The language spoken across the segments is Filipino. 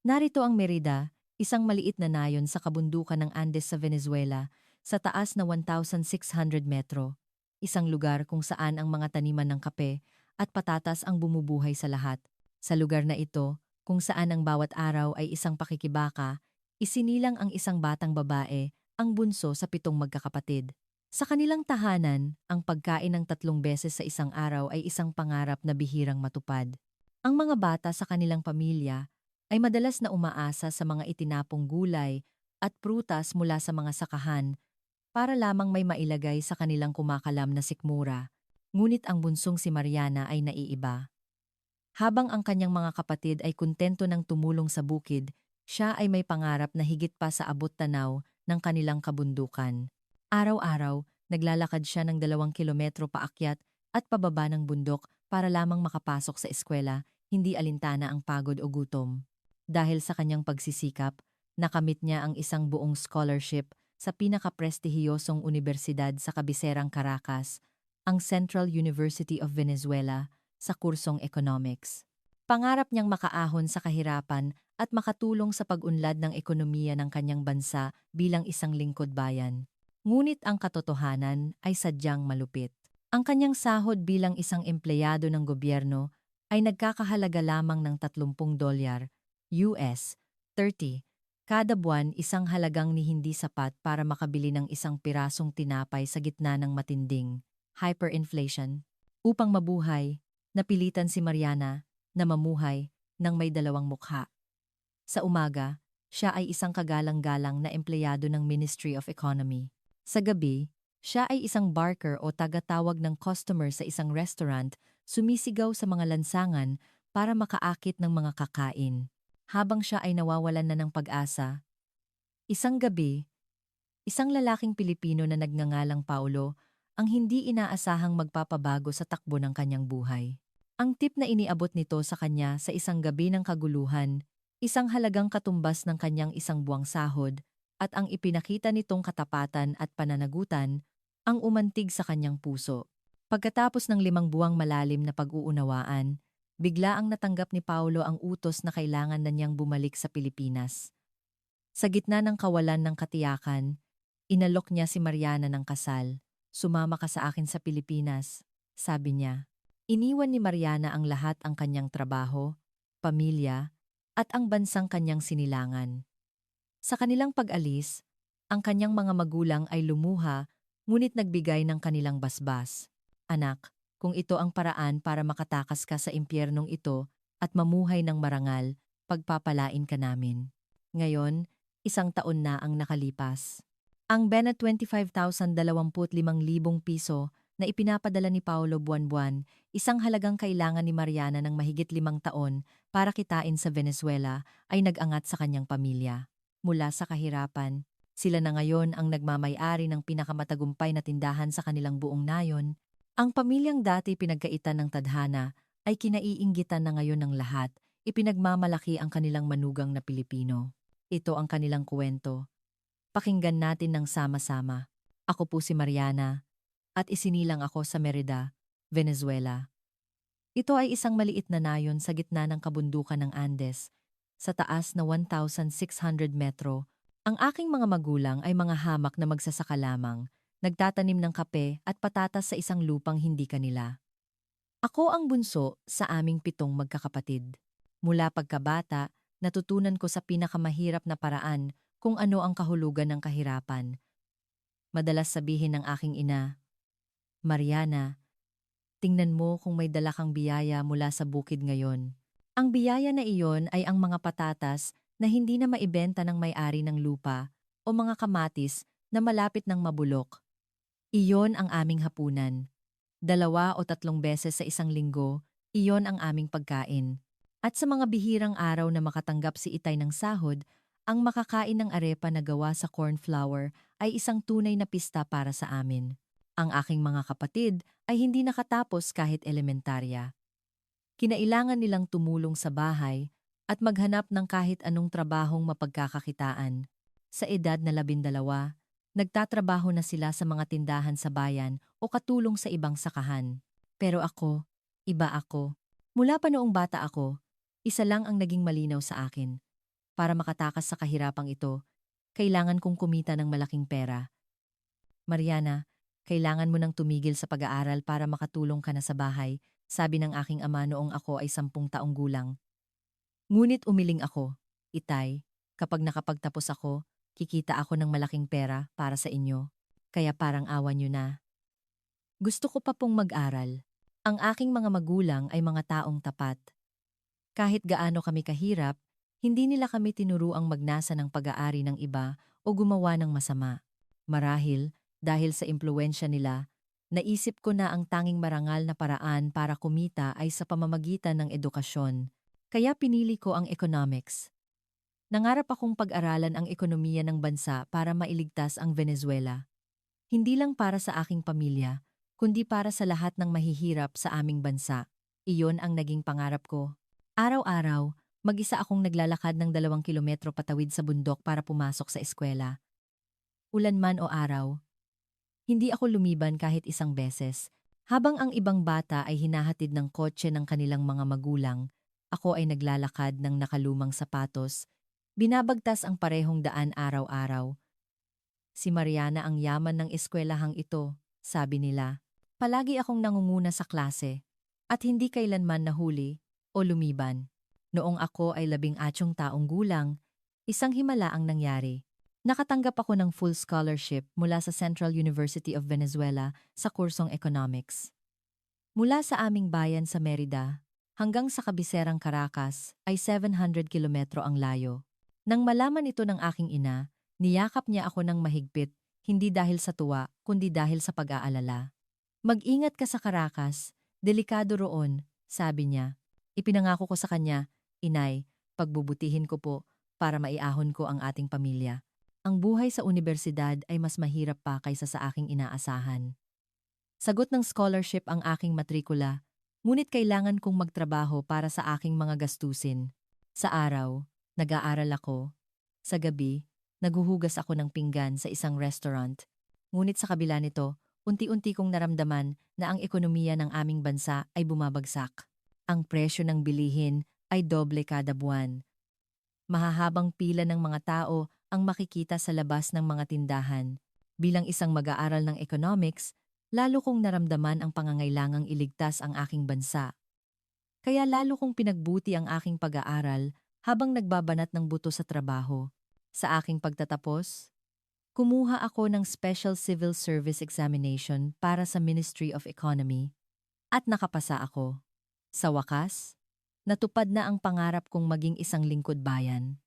Narito ang Merida, isang maliit na nayon sa kabundukan ng Andes sa Venezuela, sa taas na 1,600 metro. Isang lugar kung saan ang mga taniman ng kape at patatas ang bumubuhay sa lahat. Sa lugar na ito, kung saan ang bawat araw ay isang pakikibaka, isinilang ang isang batang babae, ang bunso sa 7 magkakapatid. Sa kanilang tahanan, ang pagkain ng 3 beses sa isang araw ay isang pangarap na bihirang matupad. Ang mga bata sa kanilang pamilya ay madalas na umaasa sa mga itinapong gulay at prutas mula sa mga sakahan para lamang may mailagay sa kanilang kumakalam na sikmura. Ngunit ang bunsong si Mariana ay naiiba. Habang ang kanyang mga kapatid ay kontento ng tumulong sa bukid, siya ay may pangarap na higit pa sa abot tanaw ng kanilang kabundukan. Araw-araw, naglalakad siya ng 2 kilometro paakyat at pababa ng bundok para lamang makapasok sa eskwela, hindi alintana ang pagod o gutom. Dahil sa kanyang pagsisikap, nakamit niya ang isang buong scholarship sa pinakaprestihiyosong unibersidad sa kabiserang Caracas, ang Central University of Venezuela, sa kursong economics. Pangarap niyang makaahon sa kahirapan at makatulong sa pag-unlad ng ekonomiya ng kanyang bansa bilang isang lingkod bayan. Ngunit ang katotohanan ay sadyang malupit. Ang kanyang sahod bilang isang empleyado ng gobyerno ay nagkakahalaga lamang ng $30, US 30, kada buwan, isang halagang ni hindi sapat para makabili ng isang pirasong tinapay sa gitna ng matinding hyperinflation. Upang mabuhay, napilitan si Mariana na mamuhay ng may dalawang mukha. Sa umaga, siya ay isang kagalang-galang na empleyado ng Ministry of Economy. Sa gabi, siya ay isang barker o tagatawag ng customer sa isang restaurant, sumisigaw sa mga lansangan para makaakit ng mga kakain. Habang siya ay nawawalan na ng pag-asa, isang gabi, isang lalaking Pilipino na nagngangalang Paulo ang hindi inaasahang magpapabago sa takbo ng kanyang buhay. Ang tip na iniabot nito sa kanya sa isang gabi ng kaguluhan, isang halagang katumbas ng kanyang isang buwang sahod, at ang ipinakita nitong katapatan at pananagutan, ang umantig sa kanyang puso. Pagkatapos ng 5 buwang malalim na pag-uunawaan, bigla ang natanggap ni Paulo ang utos na kailangan na niyang bumalik sa Pilipinas. Sa gitna ng kawalan ng katiyakan, inalok niya si Mariana ng kasal. "Sumama ka sa akin sa Pilipinas," sabi niya. Iniwan ni Mariana ang lahat, ang kanyang trabaho, pamilya, at ang bansang kanyang sinilangan. Sa kanilang pag-alis, ang kanyang mga magulang ay lumuha ngunit nagbigay ng kanilang basbas. "Anak, kung ito ang paraan para makatakas ka sa impyernong ito at mamuhay ng marangal, pagpapalain ka namin." Ngayon, 1 taon na ang nakalipas. Ang bena 25,025 piso na ipinapadala ni Paulo buwan-buwan, isang halagang kailangan ni Mariana ng mahigit 5 taon para kitain sa Venezuela, ay nag-angat sa kanyang pamilya. Mula sa kahirapan, sila na ngayon ang nagmamay-ari ng pinakamatagumpay na tindahan sa kanilang buong nayon. Ang pamilyang dati pinagkaitan ng tadhana ay kinaiinggitan na ngayon ng lahat, ipinagmamalaki ang kanilang manugang na Pilipino. Ito ang kanilang kwento. Pakinggan natin ng sama-sama. Ako po si Mariana, at isinilang ako sa Merida, Venezuela. Ito ay isang maliit na nayon sa gitna ng kabundukan ng Andes, sa taas na 1,600 metro. Ang aking mga magulang ay mga hamak na magsasaka lamang, nagtatanim ng kape at patatas sa isang lupang hindi kanila. Ako ang bunso sa aming 7 magkakapatid. Mula pagkabata, natutunan ko sa pinakamahirap na paraan kung ano ang kahulugan ng kahirapan. Madalas sabihin ng aking ina, "Mariana, tingnan mo kung may dala kang biyaya mula sa bukid ngayon." Ang biyaya na iyon ay ang mga patatas na hindi na maibenta ng may-ari ng lupa o mga kamatis na malapit ng mabulok. Iyon ang aming hapunan. 2 o 3 beses sa isang linggo, iyon ang aming pagkain. At sa mga bihirang araw na makatanggap si Itay ng sahod, ang makakain ng arepa na gawa sa corn flour ay isang tunay na pista para sa amin. Ang aking mga kapatid ay hindi nakatapos kahit elementarya. Kinailangan nilang tumulong sa bahay at maghanap ng kahit anong trabahong mapagkakakitaan. Sa edad na 12, nagtatrabaho na sila sa mga tindahan sa bayan o katulong sa ibang sakahan. Pero ako, iba ako. Mula pa noong bata ako, isa lang ang naging malinaw sa akin. para makatakas sa kahirapang ito, kailangan kong kumita ng malaking pera. Mariana, kailangan mo nang tumigil sa pag-aaral para makatulong ka na sa bahay, sabi ng aking ama noong ako ay 10 taong gulang. Ngunit umiling ako, Itay, kapag nakapagtapos ako, kikita ako ng malaking pera para sa inyo. Kaya parang awa nyo na. Gusto ko pa pong mag-aral. Ang aking mga magulang ay mga taong tapat. Kahit gaano kami kahirap, hindi nila kami tinuruang magnasa ng pag-aari ng iba o gumawa ng masama. Marahil, dahil sa impluwensya nila, naisip ko na ang tanging marangal na paraan para kumita ay sa pamamagitan ng edukasyon. Kaya pinili ko ang economics. Nangarap akong pag-aralan ang ekonomiya ng bansa para mailigtas ang Venezuela. Hindi lang para sa aking pamilya, kundi para sa lahat ng mahihirap sa aming bansa. Iyon ang naging pangarap ko. Araw-araw, mag-isa akong naglalakad ng 2 kilometro patawid sa bundok para pumasok sa eskwela. Ulan man o araw, hindi ako lumiban kahit isang beses. Habang ang ibang bata ay hinahatid ng kotse ng kanilang mga magulang, ako ay naglalakad ng nakalumang sapatos, binabagtas ang parehong daan araw-araw. Si Mariana ang yaman ng eskwelahang ito, sabi nila. Palagi akong nangunguna sa klase, at hindi kailanman nahuli o lumiban. Noong ako ay 18 taong gulang, isang himala ang nangyari. Nakatanggap ako ng full scholarship mula sa Central University of Venezuela sa kursong economics. Mula sa aming bayan sa Merida hanggang sa kabiserang Caracas ay 700 kilometro ang layo. Nang malaman ito ng aking ina, niyakap niya ako ng mahigpit, hindi dahil sa tuwa, kundi dahil sa pag-aalala. Mag-ingat ka sa Caracas, delikado roon, sabi niya. Ipinangako ko sa kanya, Inay, pagbubutihin ko po para maiahon ko ang ating pamilya. Ang buhay sa unibersidad ay mas mahirap pa kaysa sa aking inaasahan. Sagot ng scholarship ang aking matrikula, ngunit kailangan kong magtrabaho para sa aking mga gastusin. Sa araw, nag-aaral ako. Sa gabi, naghuhugas ako ng pinggan sa isang restaurant. Ngunit sa kabila nito, unti-unti kong naramdaman na ang ekonomiya ng aming bansa ay bumabagsak. Ang presyo ng bilihin ay doble kada buwan. Mahahabang pila ng mga tao ang makikita sa labas ng mga tindahan. Bilang isang mag-aaral ng economics, lalo kong naramdaman ang pangangailangang iligtas ang aking bansa. Kaya lalo kong pinagbuti ang aking pag-aaral habang nagbabanat ng buto sa trabaho. Sa aking pagtatapos, kumuha ako ng Special Civil Service Examination para sa Ministry of Economy at nakapasa ako. Sa wakas, natupad na ang pangarap kong maging isang lingkod bayan.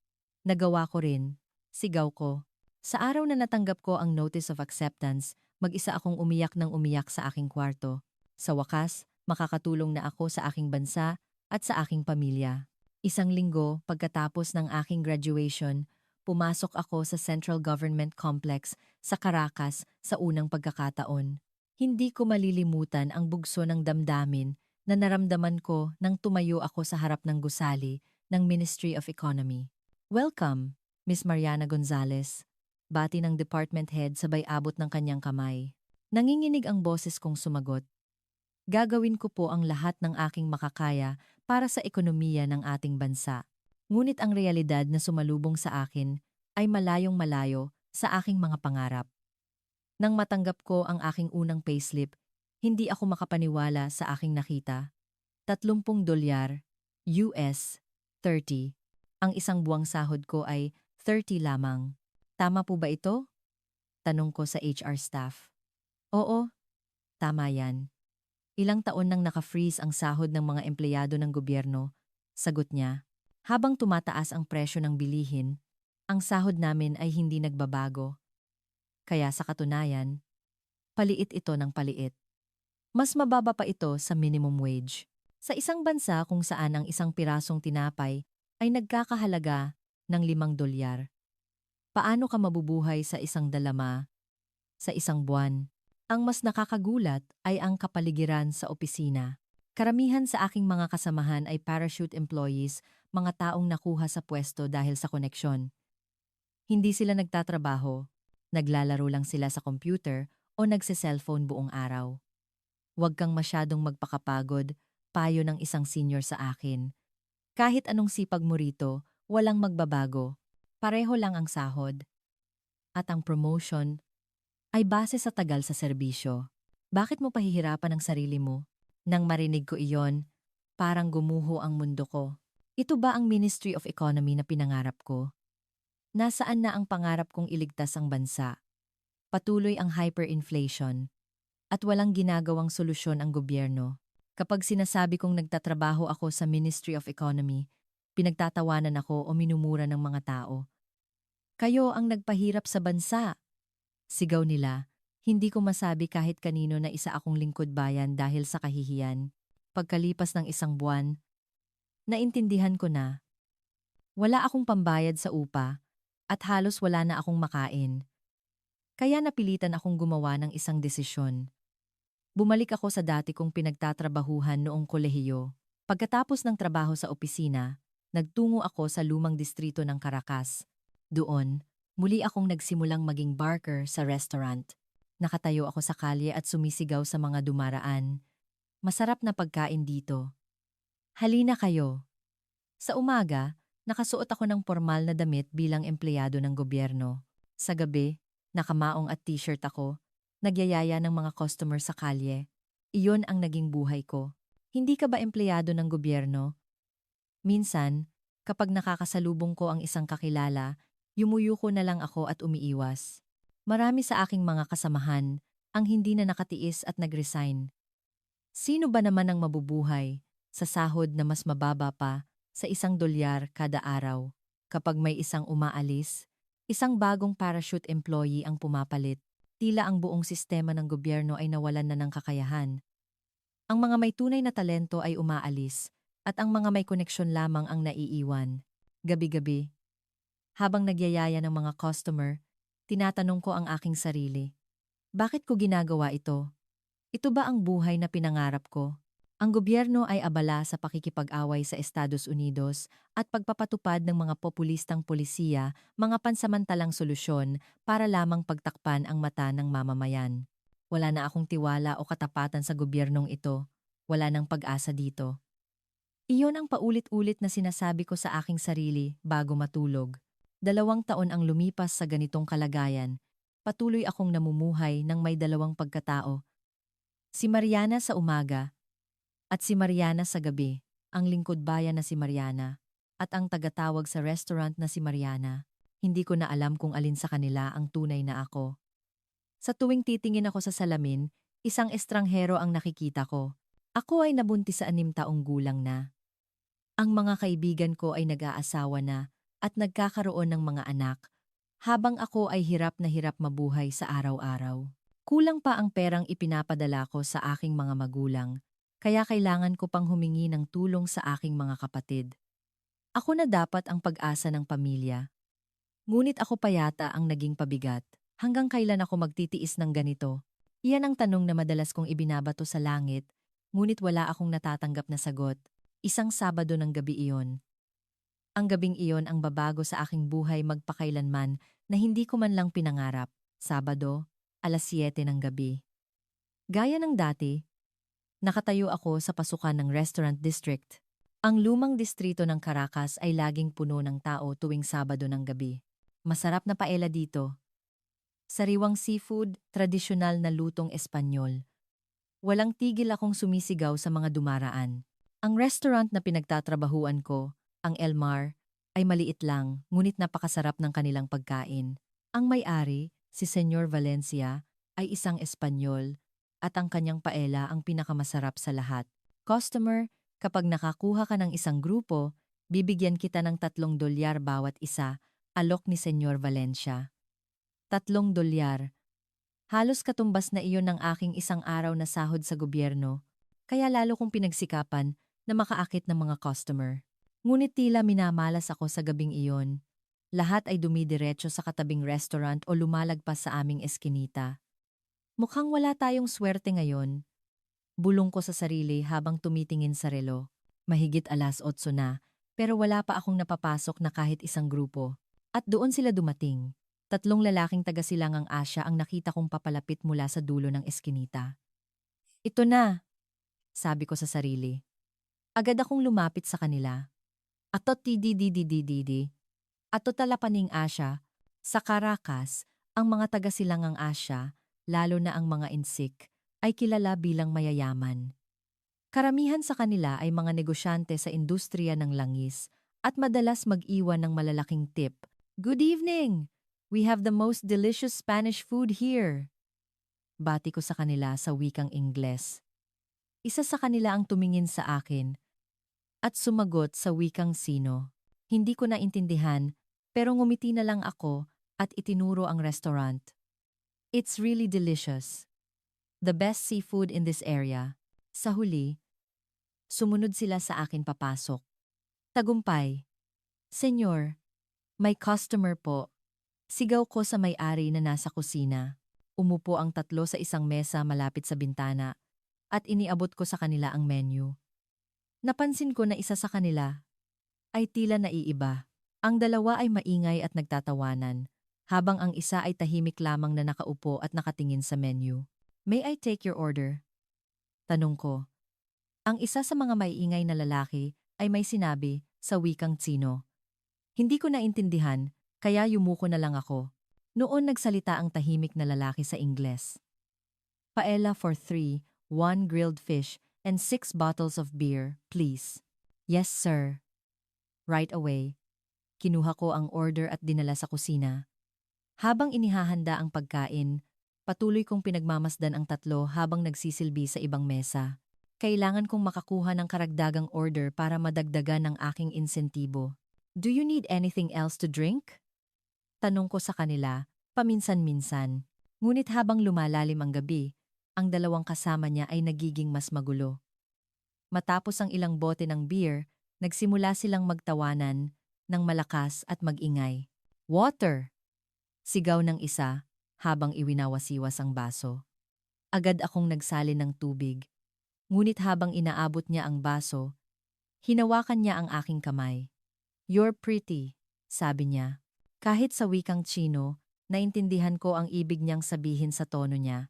Nagawa ko rin. Sigaw ko. Sa araw na natanggap ko ang Notice of Acceptance, mag-isa akong umiyak ng umiyak sa aking kwarto. Sa wakas, makakatulong na ako sa aking bansa at sa aking pamilya. Isang linggo pagkatapos ng aking graduation, pumasok ako sa Central Government Complex sa Caracas sa unang pagkakataon. Hindi ko malilimutan ang bugso ng damdamin na naramdaman ko nang tumayo ako sa harap ng gusali ng Ministry of Economy. Welcome, Miss Mariana Gonzalez. Bati ng department head sabay abot ng kanyang kamay. Nanginginig ang boses kong sumagot. Gagawin ko po ang lahat ng aking makakaya para sa ekonomiya ng ating bansa. Ngunit ang realidad na sumalubong sa akin ay malayong malayo sa aking mga pangarap. Nang matanggap ko ang aking unang payslip, hindi ako makapaniwala sa aking nakita. $30, US, 30. Ang isang buwang sahod ko ay 30 lamang. Tama po ba ito? Tanong ko sa HR staff. Oo, tama yan. Ilang taon nang naka-freeze ang sahod ng mga empleyado ng gobyerno, sagot niya. Habang tumataas ang presyo ng bilihin, ang sahod namin ay hindi nagbabago. Kaya sa katunayan, paliit ito ng paliit. Mas mababa pa ito sa minimum wage. Sa isang bansa kung saan ang isang pirasong tinapay ay nagkakahalaga ng $5. Paano ka mabubuhay sa isang dalama, sa isang buwan? Ang mas nakakagulat ay ang kapaligiran sa opisina. Karamihan sa aking mga kasamahan ay parachute employees, mga taong nakuha sa pwesto dahil sa koneksyon. Hindi sila nagtatrabaho, naglalaro lang sila sa computer o nagse-cellphone buong araw. Huwag kang masyadong magpakapagod, payo ng isang senior sa akin. Kahit anong sipag mo rito, walang magbabago. Pareho lang ang sahod. At ang promotion ay base sa tagal sa serbisyo. Bakit mo pahihirapan ang sarili mo? Nang marinig ko iyon, parang gumuho ang mundo ko. Ito ba ang Ministry of Economy na pinangarap ko? Nasaan na ang pangarap kong iligtas ang bansa? Patuloy ang hyperinflation at walang ginagawang solusyon ang gobyerno. Kapag sinasabi kong nagtatrabaho ako sa Ministry of Economy, pinagtatawanan ako o minumura ng mga tao. Kayo ang nagpahirap sa bansa. Sigaw nila. Hindi ko masabi kahit kanino na isa akong lingkod bayan dahil sa kahihiyan. Pagkalipas ng isang buwan, naintindihan ko na. Wala akong pambayad sa upa at halos wala na akong makain. Kaya napilitan akong gumawa ng isang desisyon. Bumalik ako sa dati kong pinagtatrabahuhan noong kolehiyo. Pagkatapos ng trabaho sa opisina, nagtungo ako sa lumang distrito ng Caracas. Doon, muli akong nagsimulang maging barker sa restaurant. Nakatayo ako sa kalye at sumisigaw sa mga dumaraan. Masarap na pagkain dito. Halina kayo. Sa umaga, nakasuot ako ng formal na damit bilang empleyado ng gobyerno. Sa gabi, nakamaong at t-shirt ako, nagyayaya ng mga customer sa kalye. Iyon ang naging buhay ko. Hindi ka ba empleyado ng gobyerno? Minsan, kapag nakakasalubong ko ang isang kakilala, yumuyuko na lang ako at umiiwas. Marami sa aking mga kasamahan ang hindi na nakatiis at nag-resign. Sino ba naman ang mabubuhay sa sahod na mas mababa pa sa $1 kada araw? Kapag may isang umaalis, isang bagong parachute employee ang pumapalit. Tila ang buong sistema ng gobyerno ay nawalan na ng kakayahan. Ang mga may tunay na talento ay umaalis at ang mga may koneksyon lamang ang naiiwan. Gabi-gabi, habang nagyayaya ng mga customer, tinatanong ko ang aking sarili. Bakit ko ginagawa ito? Ito ba ang buhay na pinangarap ko? Ang gobyerno ay abala sa pakikipag-away sa Estados Unidos at pagpapatupad ng mga populistang polisiya, mga pansamantalang solusyon para lamang pagtakpan ang mata ng mamamayan. Wala na akong tiwala o katapatan sa gobyernong ito. Wala nang pag-asa dito. Iyon ang paulit-ulit na sinasabi ko sa aking sarili bago matulog. 2 taon ang lumipas sa ganitong kalagayan. Patuloy akong namumuhay ng may dalawang pagkatao. Si Mariana sa umaga at si Mariana sa gabi, ang lingkod bayan na si Mariana, at ang tagatawag sa restaurant na si Mariana. Hindi ko na alam kung alin sa kanila ang tunay na ako. Sa tuwing titingin ako sa salamin, isang estranghero ang nakikita ko. Ako ay nabuntis sa 6 taong gulang na. Ang mga kaibigan ko ay nag-aasawa na at nagkakaroon ng mga anak, habang ako ay hirap na hirap mabuhay sa araw-araw. Kulang pa ang perang ipinapadala ko sa aking mga magulang, kaya kailangan ko pang humingi ng tulong sa aking mga kapatid. Ako na dapat ang pag-asa ng pamilya. Ngunit ako pa yata ang naging pabigat. Hanggang kailan ako magtitiis ng ganito? Iyan ang tanong na madalas kong ibinabato sa langit, ngunit wala akong natatanggap na sagot. Isang Sabado ng gabi iyon. Ang gabing iyon ang babago sa aking buhay magpakailanman na hindi ko man lang pinangarap. Sabado, 7:00 ng gabi. Gaya ng dati, nakatayo ako sa pasukan ng restaurant district. Ang lumang distrito ng Caracas ay laging puno ng tao tuwing Sabado ng gabi. Masarap na paella dito. Sariwang seafood, tradisyonal na lutong Espanyol. Walang tigil akong sumisigaw sa mga dumaraan. Ang restaurant na pinagtatrabahuan ko, ang El Mar, ay maliit lang, ngunit napakasarap ng kanilang pagkain. Ang may-ari, si Senyor Valencia, ay isang Espanyol, at ang kanyang paella ang pinakamasarap sa lahat. Customer, kapag nakakuha ka ng isang grupo, bibigyan kita ng $3 bawat isa, alok ni Senyor Valencia. $3. Halos katumbas na iyon ng aking isang araw na sahod sa gobyerno, kaya lalo kong pinagsikapan na makaakit ng mga customer. Ngunit tila minamalas ako sa gabing iyon. Lahat ay dumidiretso sa katabing restaurant o lumalagpas sa aming eskinita. Mukhang wala tayong swerte ngayon. Bulong ko sa sarili habang tumitingin sa relo. Mahigit 8:00 na, pero wala pa akong napapasok na kahit isang grupo. At doon sila dumating. 3 lalaking taga-silangang Asya ang nakita kong papalapit mula sa dulo ng eskinita. Ito na, sabi ko sa sarili. Agad akong lumapit sa kanila. Ato tididididididi. Ato talapaning Asya. Sa Caracas, ang mga taga-silangang Asya, lalo na ang mga insik, ay kilala bilang mayayaman. Karamihan sa kanila ay mga negosyante sa industriya ng langis at madalas mag-iwan ng malalaking tip. Good evening! We have the most delicious Spanish food here. Bati ko sa kanila sa wikang Ingles. Isa sa kanila ang tumingin sa akin at sumagot sa wikang Sino. Hindi ko naintindihan pero ngumiti na lang ako at itinuro ang restaurant. It's really delicious. The best seafood in this area. Sa huli, sumunod sila sa akin papasok. Tagumpay. Senyor, may customer po. Sigaw ko sa may-ari na nasa kusina. Umupo ang tatlo sa isang mesa malapit sa bintana at iniabot ko sa kanila ang menu. Napansin ko na isa sa kanila ay tila naiiba. Ang dalawa ay maingay at nagtatawanan, habang ang isa ay tahimik lamang na nakaupo at nakatingin sa menu. May I take your order? Tanong ko. Ang isa sa mga maiingay na lalaki ay may sinabi sa wikang Tsino. Hindi ko naintindihan, kaya yumuko na lang ako. Noon nagsalita ang tahimik na lalaki sa Ingles. Paella for 3, 1 grilled fish, and 6 bottles of beer, please. Yes, sir. Right away. Kinuha ko ang order at dinala sa kusina. Habang inihahanda ang pagkain, patuloy kong pinagmamasdan ang tatlo habang nagsisilbi sa ibang mesa. Kailangan kong makakuha ng karagdagang order para madagdagan ang aking insentibo. Do you need anything else to drink? Tanong ko sa kanila, paminsan-minsan. Ngunit habang lumalalim ang gabi, ang dalawang kasama niya ay nagiging mas magulo. Matapos ang ilang bote ng beer, nagsimula silang magtawanan ng malakas at magingay. Water! Sigaw ng isa habang iwinawasiwas ang baso. Agad akong nagsalin ng tubig. Ngunit habang inaabot niya ang baso, hinawakan niya ang aking kamay. You're pretty, sabi niya. Kahit sa wikang Tsino, naintindihan ko ang ibig niyang sabihin sa tono niya.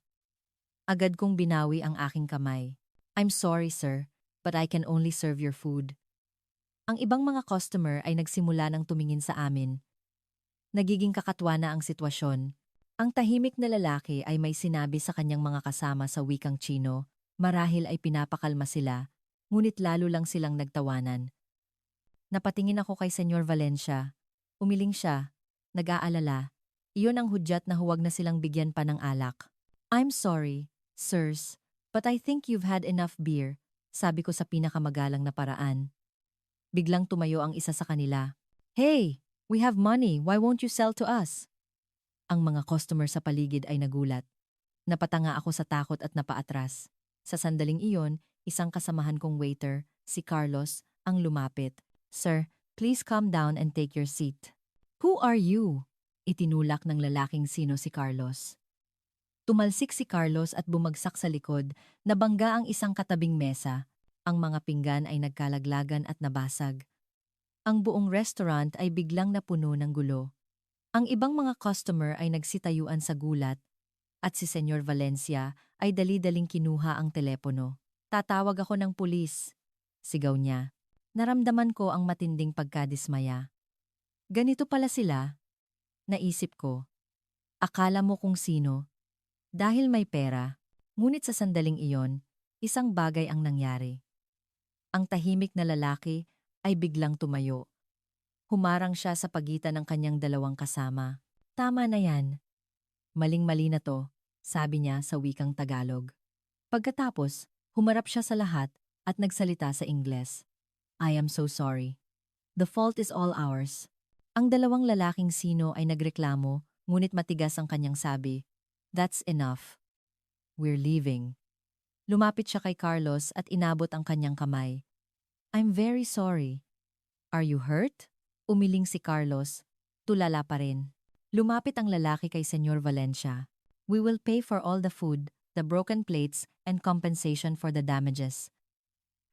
Agad kong binawi ang aking kamay. I'm sorry, sir, but I can only serve your food. Ang ibang mga customer ay nagsimula ng tumingin sa amin. Nagiging kakatwa na ang sitwasyon. Ang tahimik na lalaki ay may sinabi sa kanyang mga kasama sa wikang Tsino, marahil ay pinapakalma sila, ngunit lalo lang silang nagtawanan. Napatingin ako kay Senyor Valencia. Umiling siya, nag-aalala. Iyon ang hudyat na huwag na silang bigyan pa ng alak. I'm sorry, sirs, but I think you've had enough beer, sabi ko sa pinakamagalang na paraan. Biglang tumayo ang isa sa kanila. Hey, we have money, why won't you sell to us? Ang mga customer sa paligid ay nagulat. Napatanga ako sa takot at napaatras. Sa sandaling iyon, isang kasamahan kong waiter, si Carlos, ang lumapit. Sir, please calm down and take your seat. Who are you? Itinulak ng lalaking Sino si Carlos. Tumalsik si Carlos at bumagsak sa likod, nabangga ang isang katabing mesa. Ang mga pinggan ay nagkalaglagan at nabasag. Ang buong restaurant ay biglang napuno ng gulo. Ang ibang mga customer ay nagsitayuan sa gulat at si Senyor Valencia ay dali-daling kinuha ang telepono. Tatawag ako ng pulis, sigaw niya. Naramdaman ko ang matinding pagkadismaya. Ganito pala sila, naisip ko. Akala mo kung sino. Dahil may pera, ngunit sa sandaling iyon, isang bagay ang nangyari. Ang tahimik na lalaki ay biglang tumayo. Humarang siya sa pagitan ng kanyang dalawang kasama. Tama na yan. Maling-mali na to, sabi niya sa wikang Tagalog. Pagkatapos, humarap siya sa lahat at nagsalita sa Ingles. I am so sorry. The fault is all ours. Ang dalawang lalaking Sino ay nagreklamo, ngunit matigas ang kanyang sabi. That's enough. We're leaving. Lumapit siya kay Carlos at inabot ang kanyang kamay. I'm very sorry. Are you hurt? Umiling si Carlos. Tulala pa rin. Lumapit ang lalaki kay Senyor Valencia. We will pay for all the food, the broken plates, and compensation for the damages.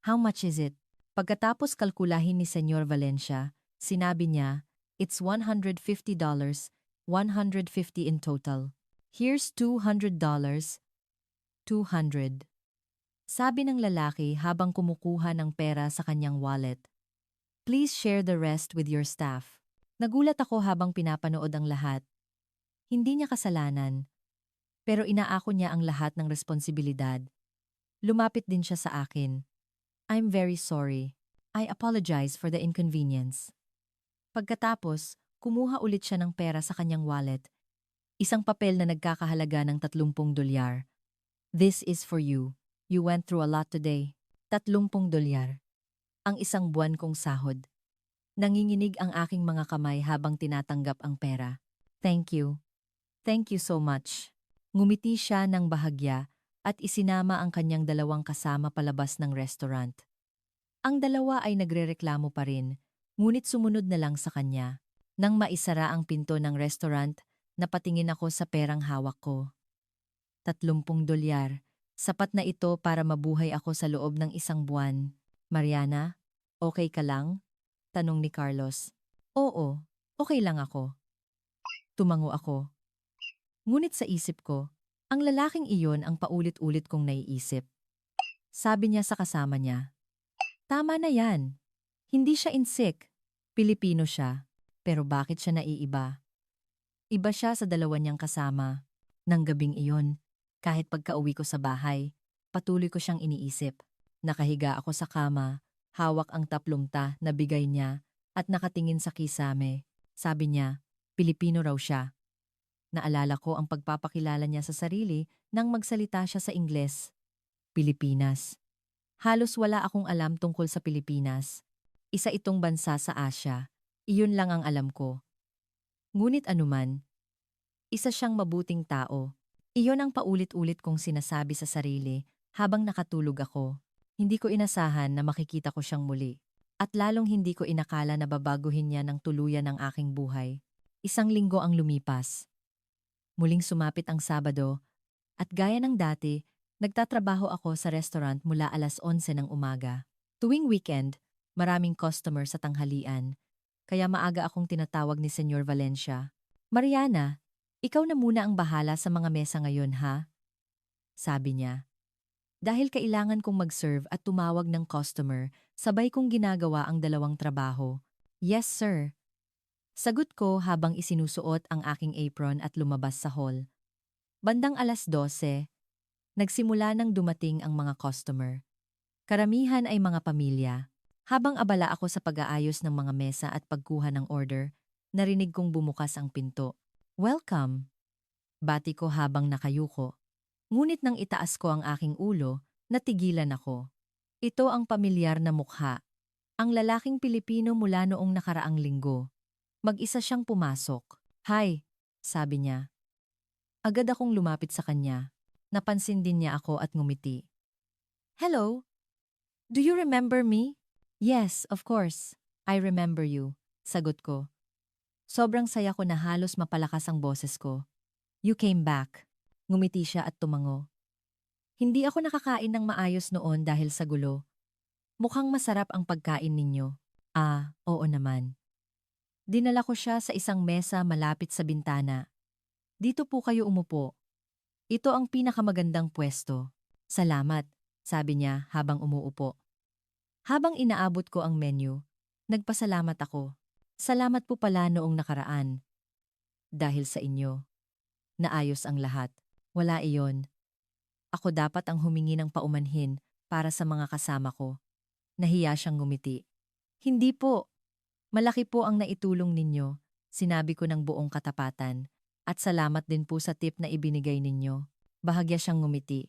How much is it? Pagkatapos kalkulahin ni Senyor Valencia, sinabi niya, it's $150, 150 in total. Here's $200. 200. Sabi ng lalaki habang kumukuha ng pera sa kanyang wallet. Please share the rest with your staff. Nagulat ako habang pinapanood ang lahat. Hindi niya kasalanan, pero inaako niya ang lahat ng responsibilidad. Lumapit din siya sa akin. I'm very sorry. I apologize for the inconvenience. Pagkatapos, kumuha ulit siya ng pera sa kanyang wallet. Isang papel na nagkakahalaga ng $30. This is for you. You went through a lot today. $30. Ang isang buwan kong sahod. Nanginginig ang aking mga kamay habang tinatanggap ang pera. Thank you. Thank you so much. Ngumiti siya ng bahagya at isinama ang kanyang dalawang kasama palabas ng restaurant. Ang dalawa ay nagrereklamo pa rin, ngunit sumunod na lang sa kanya. Nang maisara ang pinto ng restaurant, napatingin ako sa perang hawak ko. $30. Sapat na ito para mabuhay ako sa loob ng isang buwan. Mariana, okay ka lang? Tanong ni Carlos. Oo, okay lang ako. Tumango ako. Ngunit sa isip ko, ang lalaking iyon ang paulit-ulit kong naiisip. Sabi niya sa kasama niya, tama na yan. Hindi siya insik. Pilipino siya. Pero bakit siya naiiba? Iba siya sa dalawa niyang kasama. Nang gabing iyon, kahit pagka-uwi ko sa bahay, patuloy ko siyang iniisip. Nakahiga ako sa kama, hawak ang taplumta na bigay niya at nakatingin sa kisame. Sabi niya, Pilipino raw siya. Naalala ko ang pagpapakilala niya sa sarili nang magsalita siya sa Ingles. Pilipinas. Halos wala akong alam tungkol sa Pilipinas. Isa itong bansa sa Asya. Iyon lang ang alam ko. Ngunit anuman, isa siyang mabuting tao. Iyon ang paulit-ulit kong sinasabi sa sarili habang nakatulog ako. Hindi ko inasahan na makikita ko siyang muli. At lalong hindi ko inakala na babaguhin niya ng tuluyan ang aking buhay. Isang linggo ang lumipas. Muling sumapit ang Sabado, at gaya ng dati, nagtatrabaho ako sa restaurant mula 11:00 ng umaga. Tuwing weekend, maraming customer sa tanghalian, kaya maaga akong tinatawag ni Senyor Valencia. Mariana, ikaw na muna ang bahala sa mga mesa ngayon ha? Sabi niya. Dahil kailangan kong mag-serve at tumawag ng customer, sabay kong ginagawa ang dalawang trabaho. Yes sir. Sagot ko habang isinusuot ang aking apron at lumabas sa hall. Bandang 12:00, nagsimula nang dumating ang mga customer. Karamihan ay mga pamilya. Habang abala ako sa pag-aayos ng mga mesa at pagkuha ng order, narinig kong bumukas ang pinto. Welcome! Bati ko habang nakayuko. Ngunit nang itaas ko ang aking ulo, natigilan ako. Ito ang pamilyar na mukha. Ang lalaking Pilipino mula noong nakaraang linggo. Mag-isa siyang pumasok. Hi, sabi niya. Agad akong lumapit sa kanya. Napansin din niya ako at ngumiti. Hello! Do you remember me? Yes, of course. I remember you, sagot ko. Sobrang saya ko na halos mapalakas ang boses ko. You came back. Ngumiti siya at tumango. Hindi ako nakakain ng maayos noon dahil sa gulo. Mukhang masarap ang pagkain ninyo. Ah, oo naman. Dinala ko siya sa isang mesa malapit sa bintana. Dito po kayo umupo. Ito ang pinakamagandang pwesto. Salamat, sabi niya habang umuupo. Habang inaabot ko ang menu, nagpasalamat ako. Salamat po pala noong nakaraan. Dahil sa inyo. Naayos ang lahat. Wala iyon. Ako dapat ang humingi ng paumanhin para sa mga kasama ko. Nahiya siyang ngumiti. Hindi po. Malaki po ang naitulong ninyo, sinabi ko ng buong katapatan. At salamat din po sa tip na ibinigay ninyo. Bahagya siyang ngumiti.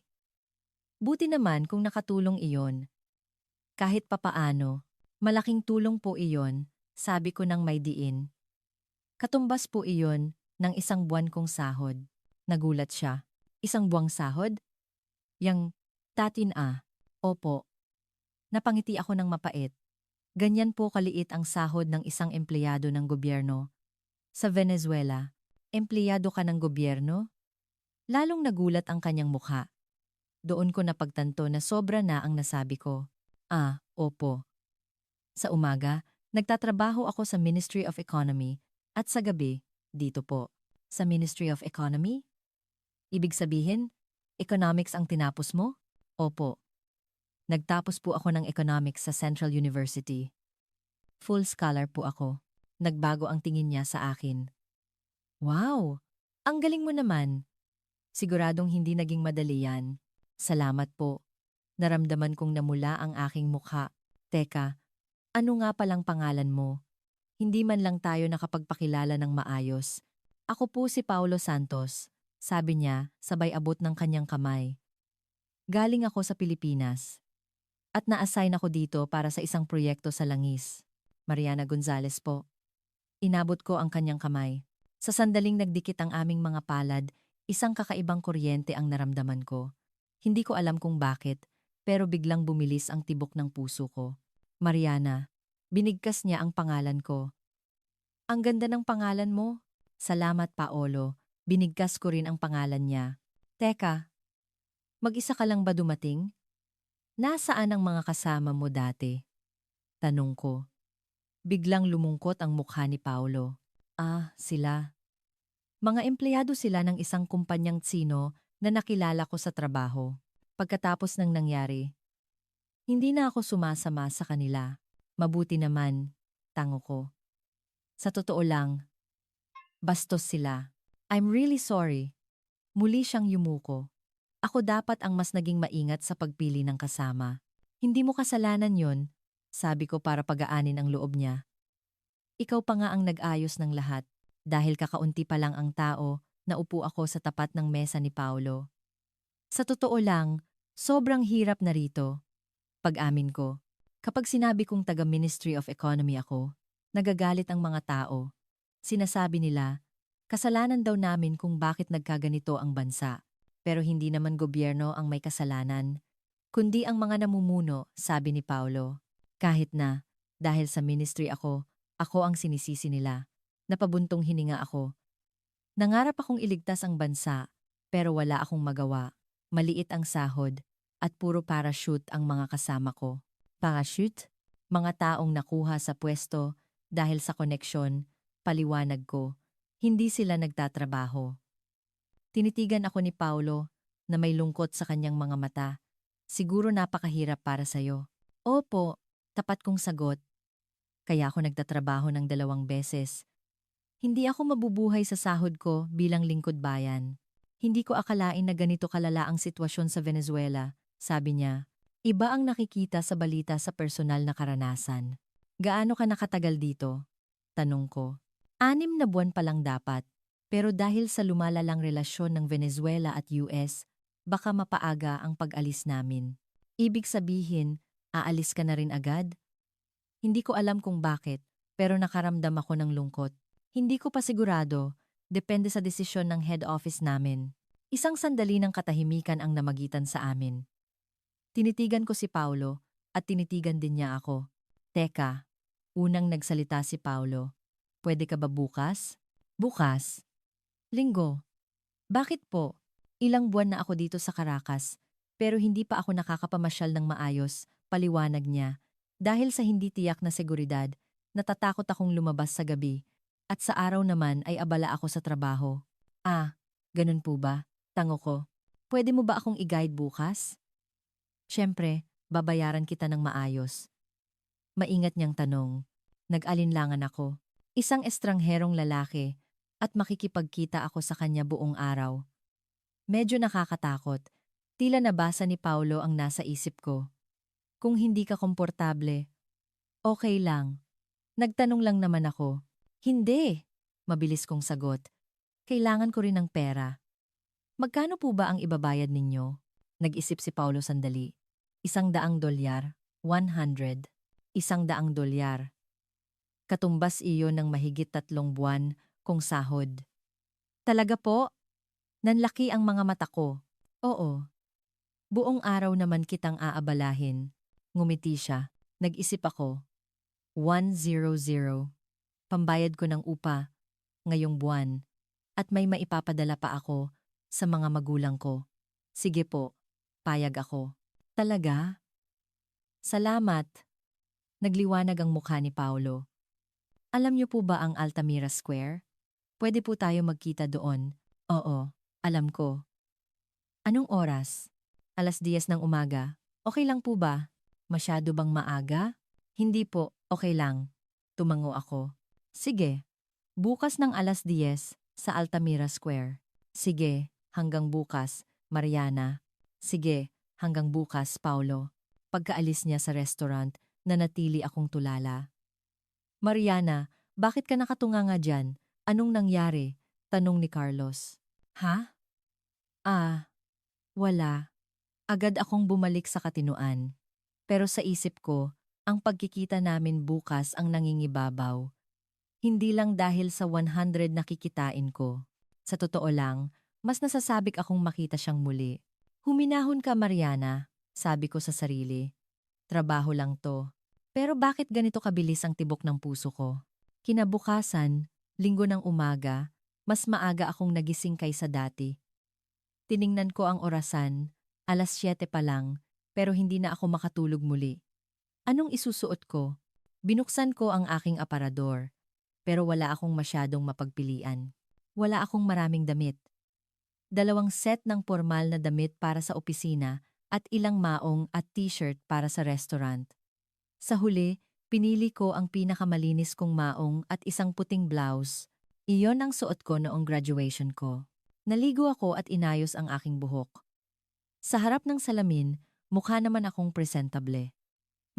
Buti naman kung nakatulong iyon. Kahit papaano, malaking tulong po iyon, sabi ko ng may diin. Katumbas po iyon ng isang buwan kong sahod. Nagulat siya. Isang buwang sahod? Yang, tatin Opo. Napangiti ako ng mapait. Ganyan po kaliit ang sahod ng isang empleyado ng gobyerno. Sa Venezuela, empleyado ka ng gobyerno? Lalong nagulat ang kanyang mukha. Doon ko napagtanto na sobra na ang nasabi ko. Opo. Sa umaga, nagtatrabaho ako sa Ministry of Economy at sa gabi, dito po, sa Ministry of Economy? Ibig sabihin, economics ang tinapos mo? Opo. Nagtapos po ako ng economics sa Central University. Full scholar po ako. Nagbago ang tingin niya sa akin. Wow! Ang galing mo naman. Siguradong hindi naging madali yan. Salamat po. Naramdaman kong namula ang aking mukha. Teka, ano nga palang pangalan mo? Hindi man lang tayo nakapagpakilala ng maayos. Ako po si Paulo Santos, sabi niya sabay abot ng kanyang kamay. Galing ako sa Pilipinas at na-assign ako dito para sa isang proyekto sa Langis. Mariana Gonzalez po. Inabot ko ang kanyang kamay. Sa sandaling nagdikit ang aming mga palad, isang kakaibang kuryente ang naramdaman ko. Hindi ko alam kung bakit, pero biglang bumilis ang tibok ng puso ko. Mariana, binigkas niya ang pangalan ko. Ang ganda ng pangalan mo. Salamat, Paolo. Binigkas ko rin ang pangalan niya. Teka, mag-isa ka lang ba dumating? Nasaan ang mga kasama mo dati? Tanong ko. Biglang lumungkot ang mukha ni Paolo. Ah, sila. Mga empleyado sila ng isang kumpanyang tsino na nakilala ko sa trabaho. Pagkatapos ng nangyari, hindi na ako sumasama sa kanila. Mabuti naman, tango ko. Sa totoo lang, bastos sila. I'm really sorry. Muli siyang yumuko. Ako dapat ang mas naging maingat sa pagpili ng kasama. Hindi mo kasalanan yon, sabi ko para pagaanin ang loob niya. Ikaw pa nga ang nag-ayos ng lahat. Dahil kakaunti pa lang ang tao, naupo ako sa tapat ng mesa ni Paolo. Sa totoo lang, sobrang hirap na rito. Pag-amin ko, kapag sinabi kong taga Ministry of Economy ako, nagagalit ang mga tao. Sinasabi nila, kasalanan daw namin kung bakit nagkaganito ang bansa. Pero hindi naman gobyerno ang may kasalanan, kundi ang mga namumuno, sabi ni Paolo. Kahit na, dahil sa ministry ako ang sinisisi nila. Napabuntong hininga ako. Nangarap akong iligtas ang bansa, pero wala akong magawa. Maliit ang sahod, at puro parachute ang mga kasama ko. Parachute? Mga taong nakuha sa pwesto dahil sa koneksyon, paliwanag ko. Hindi sila nagtatrabaho. Tinitigan ako ni Paulo na may lungkot sa kanyang mga mata. Siguro napakahirap para sa'yo. Opo, tapat kong sagot. Kaya ako nagtatrabaho ng 2 beses. Hindi ako mabubuhay sa sahod ko bilang lingkod bayan. Hindi ko akalain na ganito kalala ang sitwasyon sa Venezuela, sabi niya. Iba ang nakikita sa balita sa personal na karanasan. Gaano ka nakatagal dito? Tanong ko. 6 na buwan pa lang dapat. Pero dahil sa lumalalang relasyon ng Venezuela at US, baka mapaaga ang pag-alis namin. Ibig sabihin, aalis ka na rin agad? Hindi ko alam kung bakit, pero nakaramdam ako ng lungkot. Hindi ko pa sigurado, depende sa desisyon ng head office namin. Isang sandali ng katahimikan ang namagitan sa amin. Tinitigan ko si Paulo at tinitigan din niya ako. Teka, unang nagsalita si Paulo. Pwede ka ba bukas? Bukas? Linggo. Bakit po? Ilang buwan na ako dito sa Caracas, pero hindi pa ako nakakapamasyal ng maayos, paliwanag niya. Dahil sa hindi tiyak na seguridad, natatakot akong lumabas sa gabi. At sa araw naman ay abala ako sa trabaho. Ah, ganun po ba? Tango ko. Pwede mo ba akong i-guide bukas? Siyempre, babayaran kita ng maayos. Maingat niyang tanong. Nag-alinlangan ako. Isang estrangherong lalaki at makikipagkita ako sa kanya buong araw. Medyo nakakatakot. Tila nabasa ni Paulo ang nasa isip ko. Kung hindi ka komportable, okay lang. Nagtanong lang naman ako. Hindi, mabilis kong sagot. Kailangan ko rin ng pera. Magkano po ba ang ibabayad ninyo? Nag-isip si Paulo sandali. $100, 100. $100. Katumbas iyon ng mahigit 3 buwan kong sahod. Talaga po? Nanlaki ang mga mata ko. Oo. Buong araw naman kitang aabalahin. Ngumiti siya. Nag-isip ako. 100. Pambayad ko ng upa ngayong buwan at may maipapadala pa ako sa mga magulang ko. Sige po, payag ako. Talaga? Salamat. Nagliwanag ang mukha ni Paulo. Alam niyo po ba ang Altamira Square? Pwede po tayo magkita doon. Oo, alam ko. Anong oras? 10:00 ng umaga. Okay lang po ba? Masyado bang maaga? Hindi po, okay lang. Tumango ako. Sige, bukas ng 10:00 sa Altamira Square. Sige, hanggang bukas, Mariana. Sige, hanggang bukas, Paulo. Pagkaalis niya sa restaurant, nanatili akong tulala. Mariana, bakit ka nakatunganga dyan? Anong nangyari? Tanong ni Carlos. Ha? Ah, wala. Agad akong bumalik sa katinuan. Pero sa isip ko, ang pagkikita namin bukas ang nangingibabaw. Hindi lang dahil sa 100 na kikitain ko. Sa totoo lang, mas nasasabik akong makita siyang muli. Huminahon ka, Mariana, sabi ko sa sarili. Trabaho lang to. Pero bakit ganito kabilis ang tibok ng puso ko? Kinabukasan, linggo ng umaga, mas maaga akong nagising kaysa dati. Tiningnan ko ang orasan, 7:00 pa lang, pero hindi na ako makatulog muli. Anong isusuot ko? Binuksan ko ang aking aparador, pero wala akong masyadong mapagpilian. Wala akong maraming damit. 2 set ng formal na damit para sa opisina at ilang maong at t-shirt para sa restaurant. Sa huli, pinili ko ang pinakamalinis kong maong at isang puting blouse. Iyon ang suot ko noong graduation ko. Naligo ako at inayos ang aking buhok. Sa harap ng salamin, mukha naman akong presentable.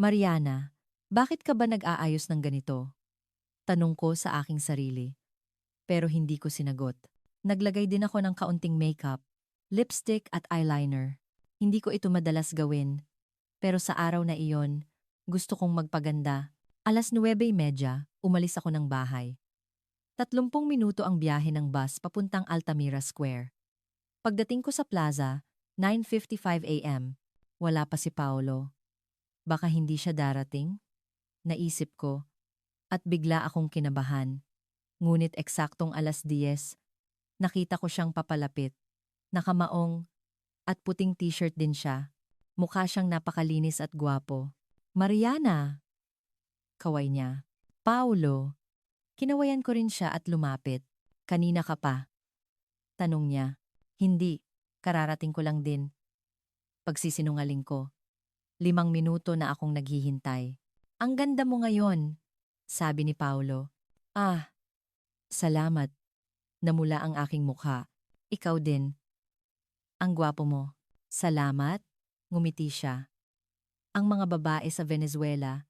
Mariana, bakit ka ba nag-aayos ng ganito? Tanong ko sa aking sarili. Pero hindi ko sinagot. Naglagay din ako ng kaunting makeup, lipstick at eyeliner. Hindi ko ito madalas gawin. Pero sa araw na iyon, gusto kong magpaganda. 9:30, umalis ako ng bahay. 30 minuto ang biyahe ng bus papuntang Altamira Square. Pagdating ko sa plaza, 9:55 a.m., wala pa si Paolo. Baka hindi siya darating? Naisip ko, at bigla akong kinabahan. Ngunit eksaktong 10:00, nakita ko siyang papalapit. Nakamaong at puting t-shirt din siya. Mukha siyang napakalinis at gwapo. Mariana! Kaway niya. Paulo! Kinawayan ko rin siya at lumapit. Kanina ka pa? Tanong niya. Hindi. Kararating ko lang din. Pagsisinungaling ko. 5 minuto na akong naghihintay. Ang ganda mo ngayon, sabi ni Paulo. Ah, salamat. Namula ang aking mukha. Ikaw din. Ang gwapo mo. Salamat. Ngumiti siya. Ang mga babae sa Venezuela,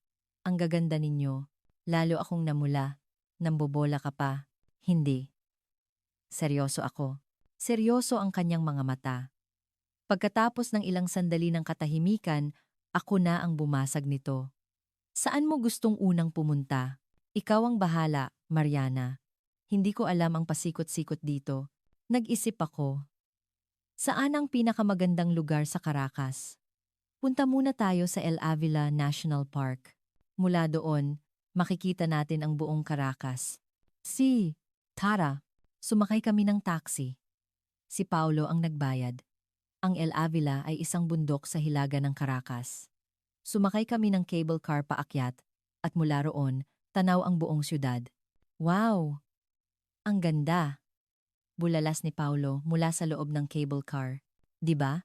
ang gaganda ninyo. Lalo akong namula. Nambobola ka pa. Hindi. Seryoso ako. Seryoso ang kanyang mga mata. Pagkatapos ng ilang sandali ng katahimikan, ako na ang bumasag nito. Saan mo gustong unang pumunta? Ikaw ang bahala, Mariana. Hindi ko alam ang pasikot-sikot dito. Nag-isip ako. Saan ang pinakamagandang lugar sa Caracas? Punta muna tayo sa El Avila National Park. Mula doon, makikita natin ang buong Caracas. Tara, sumakay kami ng taxi. Si Paulo ang nagbayad. Ang El Avila ay isang bundok sa hilaga ng Caracas. Sumakay kami ng cable car paakyat at mula roon, tanaw ang buong syudad. Wow! Ang ganda! Bulalas ni Paulo mula sa loob ng cable car. 'Di ba?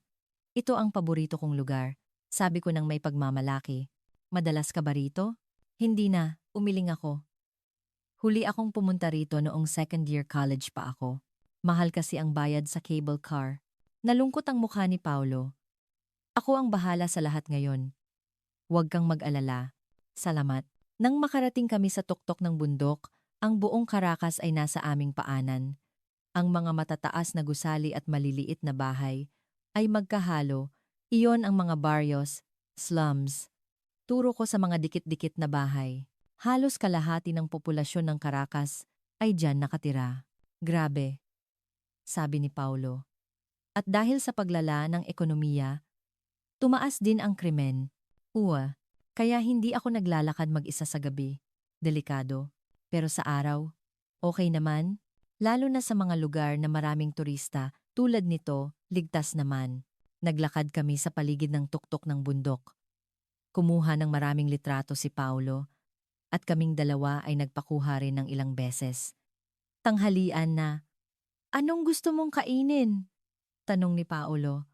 Ito ang paborito kong lugar. Sabi ko nang may pagmamalaki. Madalas ka ba rito? Hindi na, umiling ako. Huli akong pumunta rito noong second year college pa ako. Mahal kasi ang bayad sa cable car. Nalungkot ang mukha ni Paulo. Ako ang bahala sa lahat ngayon. Huwag kang mag-alala. Salamat. Nang makarating kami sa tuktok ng bundok, ang buong Caracas ay nasa aming paanan. Ang mga matataas na gusali at maliliit na bahay ay magkahalo. Iyon ang mga barrios, slums. Turo ko sa mga dikit-dikit na bahay. Halos kalahati ng populasyon ng Caracas ay diyan nakatira. Grabe, sabi ni Paulo. At dahil sa paglala ng ekonomiya, tumaas din ang krimen. Kaya hindi ako naglalakad mag-isa sa gabi. Delikado. Pero sa araw, okay naman. Lalo na sa mga lugar na maraming turista, tulad nito, ligtas naman. Naglakad kami sa paligid ng tuktok ng bundok. Kumuha ng maraming litrato si Paulo, at kaming dalawa ay nagpakuha rin ng ilang beses. Tanghalian na. Anong gusto mong kainin? Tanong ni Paulo.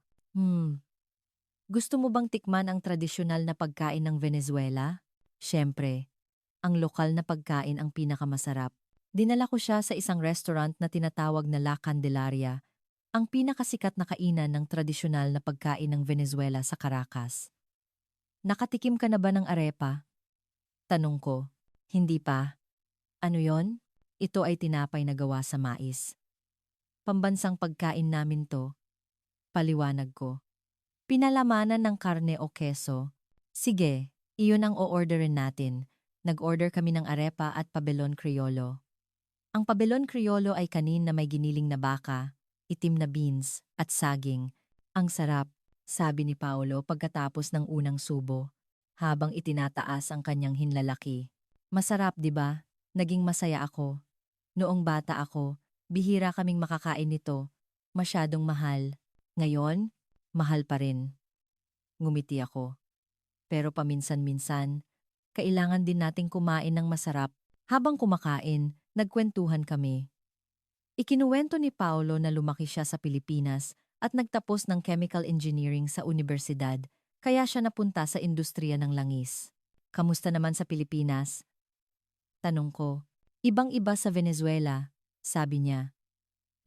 Gusto mo bang tikman ang tradisyonal na pagkain ng Venezuela? Siyempre. ang lokal na pagkain ang pinakamasarap. Dinala ko siya sa isang restaurant na tinatawag na La Candelaria, ang pinakasikat na kainan ng tradisyonal na pagkain ng Venezuela sa Caracas. Nakatikim ka na ba ng arepa? Tanong ko. Hindi pa. Ano yon? Ito ay tinapay na gawa sa mais. Pambansang pagkain namin to, paliwanag ko. Pinalamanan ng karne o keso. Sige, iyon ang o-orderin natin. Nag-order kami ng arepa at pabelon criollo. Ang pabelon criollo ay kanin na may giniling na baka, itim na beans, at saging. Ang sarap, sabi ni Paolo pagkatapos ng unang subo, habang itinataas ang kanyang hinlalaki. Masarap, di ba? Naging masaya ako. Noong bata ako, bihira kaming makakain nito. Masyadong mahal. Ngayon, mahal pa rin. Ngumiti ako. Pero paminsan-minsan, kailangan din nating kumain ng masarap. Habang kumakain, nagkwentuhan kami. Ikinuwento ni Paolo na lumaki siya sa Pilipinas at nagtapos ng chemical engineering sa universidad, kaya siya napunta sa industriya ng langis. Kamusta naman sa Pilipinas? Tanong ko. Ibang-iba sa Venezuela, sabi niya.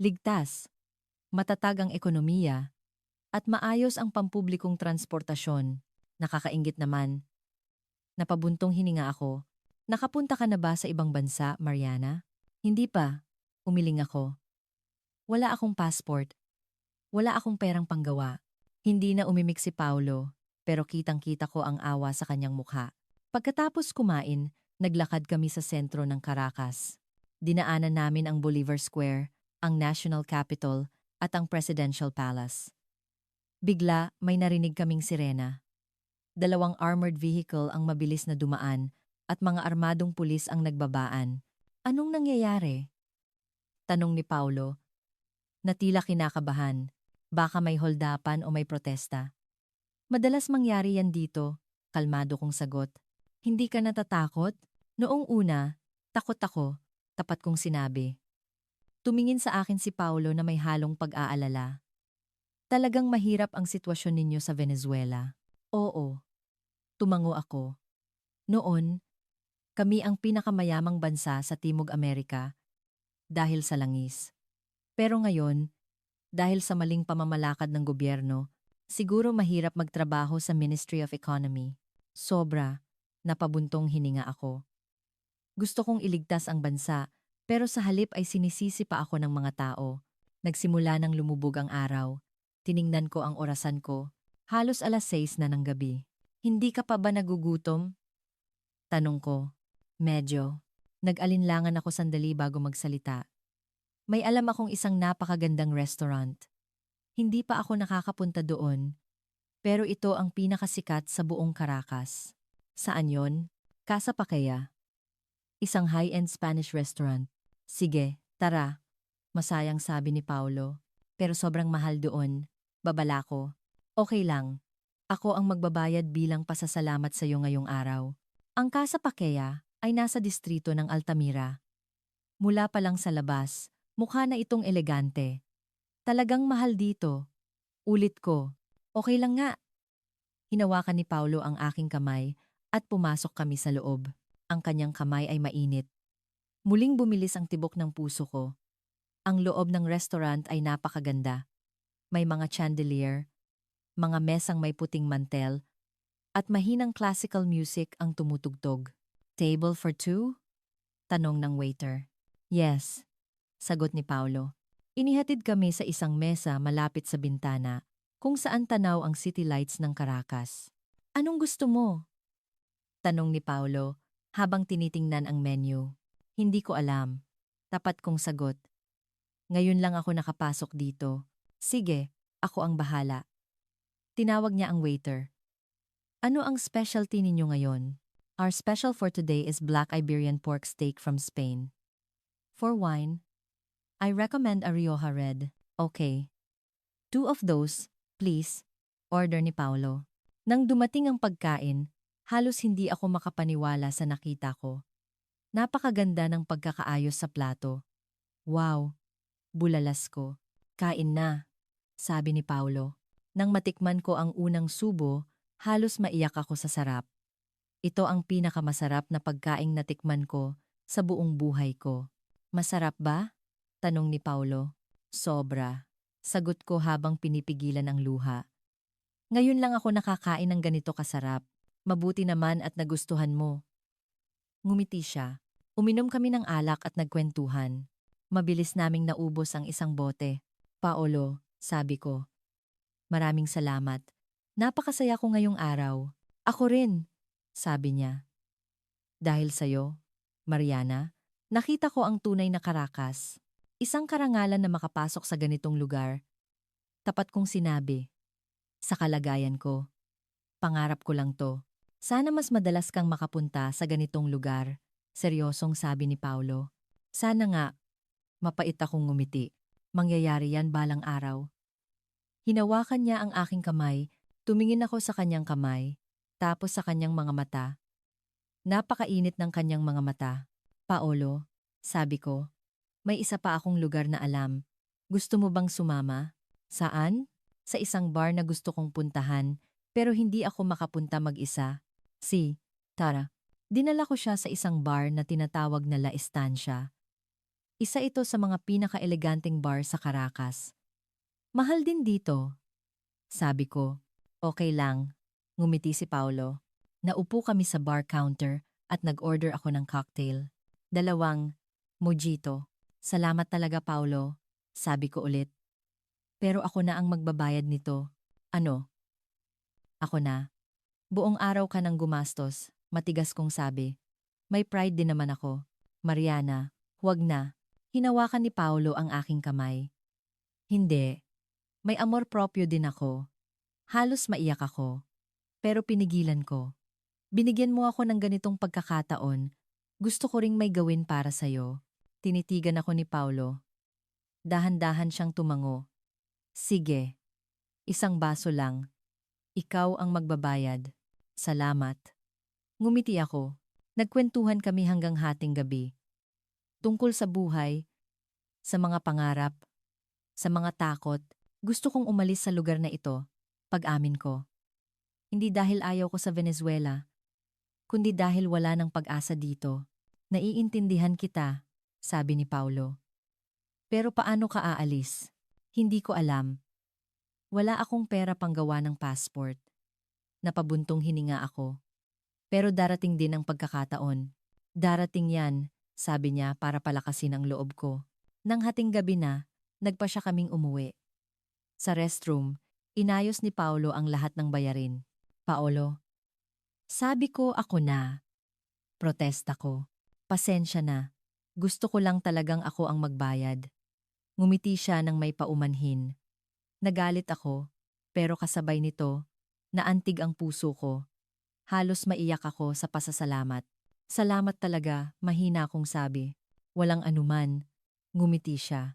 Ligtas, matatag ang ekonomiya, at maayos ang pampublikong transportasyon. Nakakainggit naman. Napabuntong hininga ako. Nakapunta ka na ba sa ibang bansa, Mariana? Hindi pa. Umiling ako. Wala akong passport. Wala akong perang panggawa. Hindi na umimik si Paulo, pero kitang-kita ko ang awa sa kanyang mukha. Pagkatapos kumain, naglakad kami sa sentro ng Caracas. Dinaanan namin ang Bolivar Square, ang National Capitol, at ang Presidential Palace. Bigla, may narinig kaming sirena. Dalawang armored vehicle ang mabilis na dumaan at mga armadong pulis ang nagbabaan. Anong nangyayari? Tanong ni Paulo, na tila kinakabahan. Baka may holdapan o may protesta. Madalas mangyari yan dito, kalmado kong sagot. Hindi ka natatakot? Noong una, takot ako, tapat kong sinabi. Tumingin sa akin si Paulo na may halong pag-aalala. Talagang mahirap ang sitwasyon ninyo sa Venezuela. Oo. Tumango ako. Noon, kami ang pinakamayamang bansa sa Timog Amerika dahil sa langis. Pero ngayon, dahil sa maling pamamalakad ng gobyerno, siguro mahirap magtrabaho sa Ministry of Economy. Sobra, napabuntong hininga ako. Gusto kong iligtas ang bansa, pero sa halip ay sinisisi pa ako ng mga tao. Nagsimula nang lumubog ang araw. Tiningnan ko ang orasan ko. Halos 6:00 na ng gabi. Hindi ka pa ba nagugutom? Tanong ko. Medyo. Nag-alinlangan ako sandali bago magsalita. May alam akong isang napakagandang restaurant. Hindi pa ako nakakapunta doon, pero ito ang pinakasikat sa buong Caracas. Saan yon? Casa Paquea. Isang high-end Spanish restaurant. Sige, tara. Masayang sabi ni Paulo. Pero sobrang mahal doon. Babala ko. Okay lang. Ako ang magbabayad bilang pasasalamat sa iyo ngayong araw. Ang Casa Paquea ay nasa distrito ng Altamira. Mula pa lang sa labas, mukha na itong elegante. Talagang mahal dito. Ulit ko. Okay lang nga. Hinawakan ni Paulo ang aking kamay at pumasok kami sa loob. Ang kanyang kamay ay mainit. Muling bumilis ang tibok ng puso ko. Ang loob ng restaurant ay napakaganda. May mga chandelier, mga mesang may puting mantel, at mahinang classical music ang tumutugtog. Table for two? Tanong ng waiter. Yes, sagot ni Paulo. Inihatid kami sa isang mesa malapit sa bintana, kung saan tanaw ang city lights ng Caracas. Anong gusto mo? Tanong ni Paulo, habang tinitingnan ang menu. Hindi ko alam. Tapat kong sagot. Ngayon lang ako nakapasok dito. Sige, ako ang bahala. Tinawag niya ang waiter. Ano ang specialty ninyo ngayon? Our special for today is Black Iberian Pork Steak from Spain. For wine, I recommend a Rioja Red. Okay. 2 of those, please. Order ni Paulo. Nang dumating ang pagkain, halos hindi ako makapaniwala sa nakita ko. Napakaganda ng pagkakaayos sa plato. Wow, bulalas ko. Kain na, sabi ni Paulo. Nang matikman ko ang unang subo, halos maiyak ako sa sarap. Ito ang pinakamasarap na pagkaing natikman ko sa buong buhay ko. Masarap ba? Tanong ni Paulo. Sobra. Sagot ko habang pinipigilan ang luha. Ngayon lang ako nakakain ng ganito kasarap. Mabuti naman at nagustuhan mo. Ngumiti siya. Uminom kami ng alak at nagkwentuhan. Mabilis naming naubos ang isang bote. Paolo, sabi ko, maraming salamat. Napakasaya ko ngayong araw. Ako rin, sabi niya. Dahil sa'yo, Mariana, nakita ko ang tunay na Caracas. Isang karangalan na makapasok sa ganitong lugar. Tapat kong sinabi. Sa kalagayan ko, pangarap ko lang to. Sana mas madalas kang makapunta sa ganitong lugar. Seryosong sabi ni Paulo. Sana nga, mapait akong ngumiti. Mangyayari yan balang araw. Hinawakan niya ang aking kamay, tumingin ako sa kanyang kamay, tapos sa kanyang mga mata. Napakainit ng kanyang mga mata. Paolo, sabi ko, may isa pa akong lugar na alam. Gusto mo bang sumama? Saan? Sa isang bar na gusto kong puntahan, pero hindi ako makapunta mag-isa. Tara. Dinala ko siya sa isang bar na tinatawag na La Estancia. Isa ito sa mga pinaka-eleganteng bar sa Caracas. Mahal din dito. Sabi ko, okay lang. Ngumiti si Paulo. Naupo kami sa bar counter at nag-order ako ng cocktail. 2 mojito. Salamat talaga, Paulo. Sabi ko ulit. Pero ako na ang magbabayad nito. Ano? Ako na. Buong araw ka nang gumastos. Matigas kong sabi. May pride din naman ako. Mariana, huwag na. Hinawakan ni Paulo ang aking kamay. Hindi. May amor proprio din ako. Halos maiyak ako. Pero pinigilan ko. Binigyan mo ako ng ganitong pagkakataon. Gusto ko ring may gawin para sa'yo. Tinitigan ako ni Paulo. Dahan-dahan siyang tumango. Sige. Isang baso lang. Ikaw ang magbabayad. Salamat. Ngumiti ako. Nagkwentuhan kami hanggang hating gabi. Tungkol sa buhay, sa mga pangarap, sa mga takot, gusto kong umalis sa lugar na ito, pag-amin ko. Hindi dahil ayaw ko sa Venezuela, kundi dahil wala ng pag-asa dito. Naiintindihan kita, sabi ni Paulo. Pero paano ka aalis? Hindi ko alam. Wala akong pera panggawa ng passport. Napabuntong hininga ako. Pero darating din ang pagkakataon. Darating yan, sabi niya para palakasin ang loob ko. Nang hating gabi na, nagpa siya kaming umuwi. Sa restroom, inayos ni Paulo ang lahat ng bayarin. Paolo, sabi ko ako na. Protesta ko. Pasensya na. Gusto ko lang talagang ako ang magbayad. Ngumiti siya nang may paumanhin. Nagalit ako, pero kasabay nito, naantig ang puso ko. Halos maiyak ako sa pasasalamat. Salamat talaga, mahina akong sabi. Walang anuman. Ngumiti siya.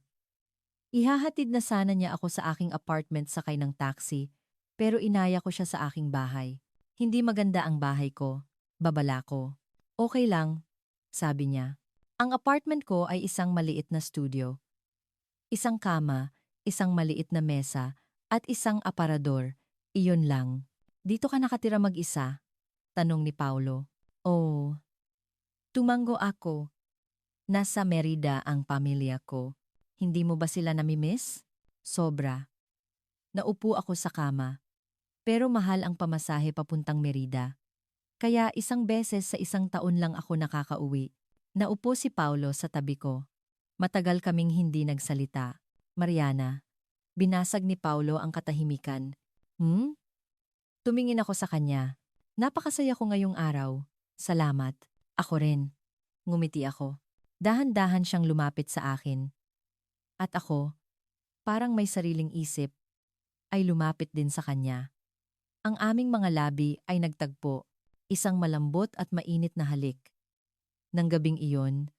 Ihahatid na sana niya ako sa aking apartment sakay ng taxi, pero inaya ko siya sa aking bahay. Hindi maganda ang bahay ko. Babala ko. Okay lang, sabi niya. Ang apartment ko ay isang maliit na studio. Isang kama, isang maliit na mesa, at isang aparador. Iyon lang. Dito ka nakatira mag-isa? Tanong ni Paulo. Oh, tumango ako. Nasa Merida ang pamilya ko. Hindi mo ba sila namimiss? Sobra. Naupo ako sa kama. Pero mahal ang pamasahe papuntang Merida. Kaya isang beses sa isang taon lang ako nakakauwi. Naupo si Paulo sa tabi ko. Matagal kaming hindi nagsalita. Mariana. Binasag ni Paulo ang katahimikan. Tumingin ako sa kanya. Napakasaya ko ngayong araw. Salamat. Ako rin. Ngumiti ako. Dahan-dahan siyang lumapit sa akin. At ako, parang may sariling isip, ay lumapit din sa kanya. Ang aming mga labi ay nagtagpo, isang malambot at mainit na halik. Nang gabing iyon,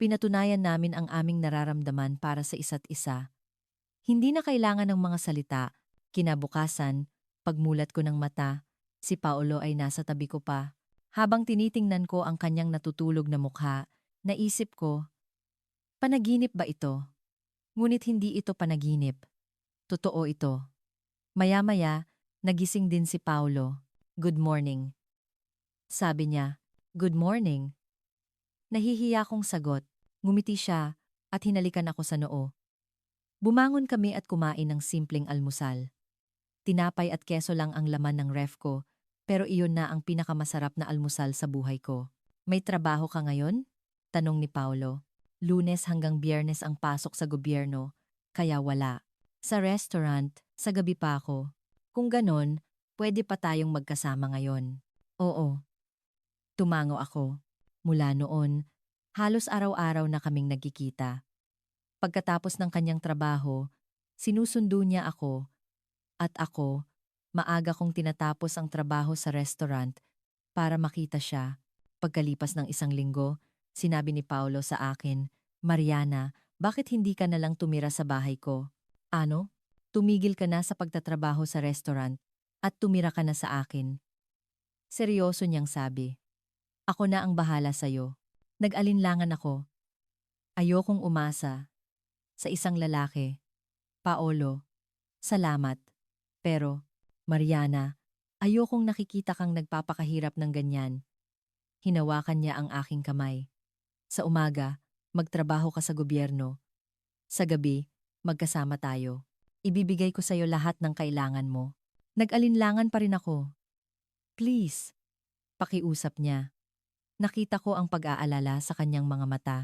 pinatunayan namin ang aming nararamdaman para sa isa't isa. Hindi na kailangan ng mga salita. Kinabukasan, pagmulat ko ng mata, si Paulo ay nasa tabi ko pa. Habang tinitingnan ko ang kanyang natutulog na mukha, naisip ko, panaginip ba ito? Ngunit hindi ito panaginip. Totoo ito. Maya-maya, nagising din si Paulo. Good morning. Sabi niya, "Good morning." Nahihiya kong sagot. Ngumiti siya at hinalikan ako sa noo. Bumangon kami at kumain ng simpleng almusal. Tinapay at keso lang ang laman ng ref ko, pero iyon na ang pinakamasarap na almusal sa buhay ko. "May trabaho ka ngayon?" Tanong ni Paulo. "Lunes hanggang Biyernes ang pasok sa gobyerno, kaya wala. Sa restaurant, sa gabi pa ako. Kung ganon, pwede pa tayong magkasama ngayon." "Oo." Tumango ako. Mula noon, halos araw-araw na kaming nagkikita. Pagkatapos ng kanyang trabaho, sinusundo niya ako at ako, maaga kong tinatapos ang trabaho sa restaurant para makita siya. Pagkalipas ng isang linggo, sinabi ni Paulo sa akin, "Mariana, bakit hindi ka na lang tumira sa bahay ko? Ano? Tumigil ka na sa pagtatrabaho sa restaurant at tumira ka na sa akin." Seryoso niyang sabi. "Ako na ang bahala sa'yo." Nag-alinlangan ako. Ayokong umasa sa isang lalaki. "Paolo, salamat. Pero, Mariana, ayokong nakikita kang nagpapakahirap ng ganyan." Hinawakan niya ang aking kamay. "Sa umaga, magtrabaho ka sa gobyerno. Sa gabi, magkasama tayo. Ibibigay ko sa'yo lahat ng kailangan mo." Nag-alinlangan pa rin ako. "Please." Pakiusap niya. Nakita ko ang pag-aalala sa kanyang mga mata.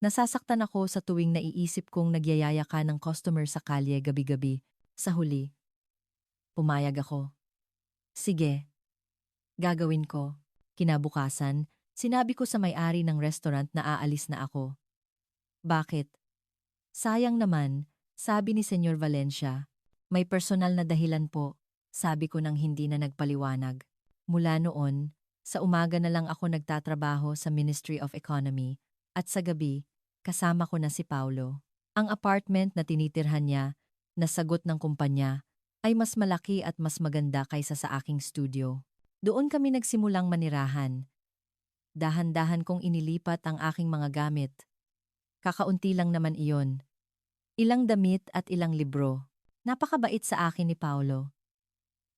Nasasaktan ako sa tuwing naiisip kong nagyayaya ka ng customer sa kalye gabi-gabi. Sa huli, pumayag ako. "Sige, gagawin ko." Kinabukasan, sinabi ko sa may-ari ng restaurant na aalis na ako. "Bakit?" "Sayang naman," sabi ni Senyor Valencia. "May personal na dahilan po," sabi ko nang hindi na nagpaliwanag. Mula noon, sa umaga na lang ako nagtatrabaho sa Ministry of Economy at sa gabi, kasama ko na si Paulo. Ang apartment na tinitirhan niya, na sagot ng kumpanya, ay mas malaki at mas maganda kaysa sa aking studio. Doon kami nagsimulang manirahan. Dahan-dahan kong inilipat ang aking mga gamit. Kakaunti lang naman iyon. Ilang damit at ilang libro. Napakabait sa akin ni Paulo.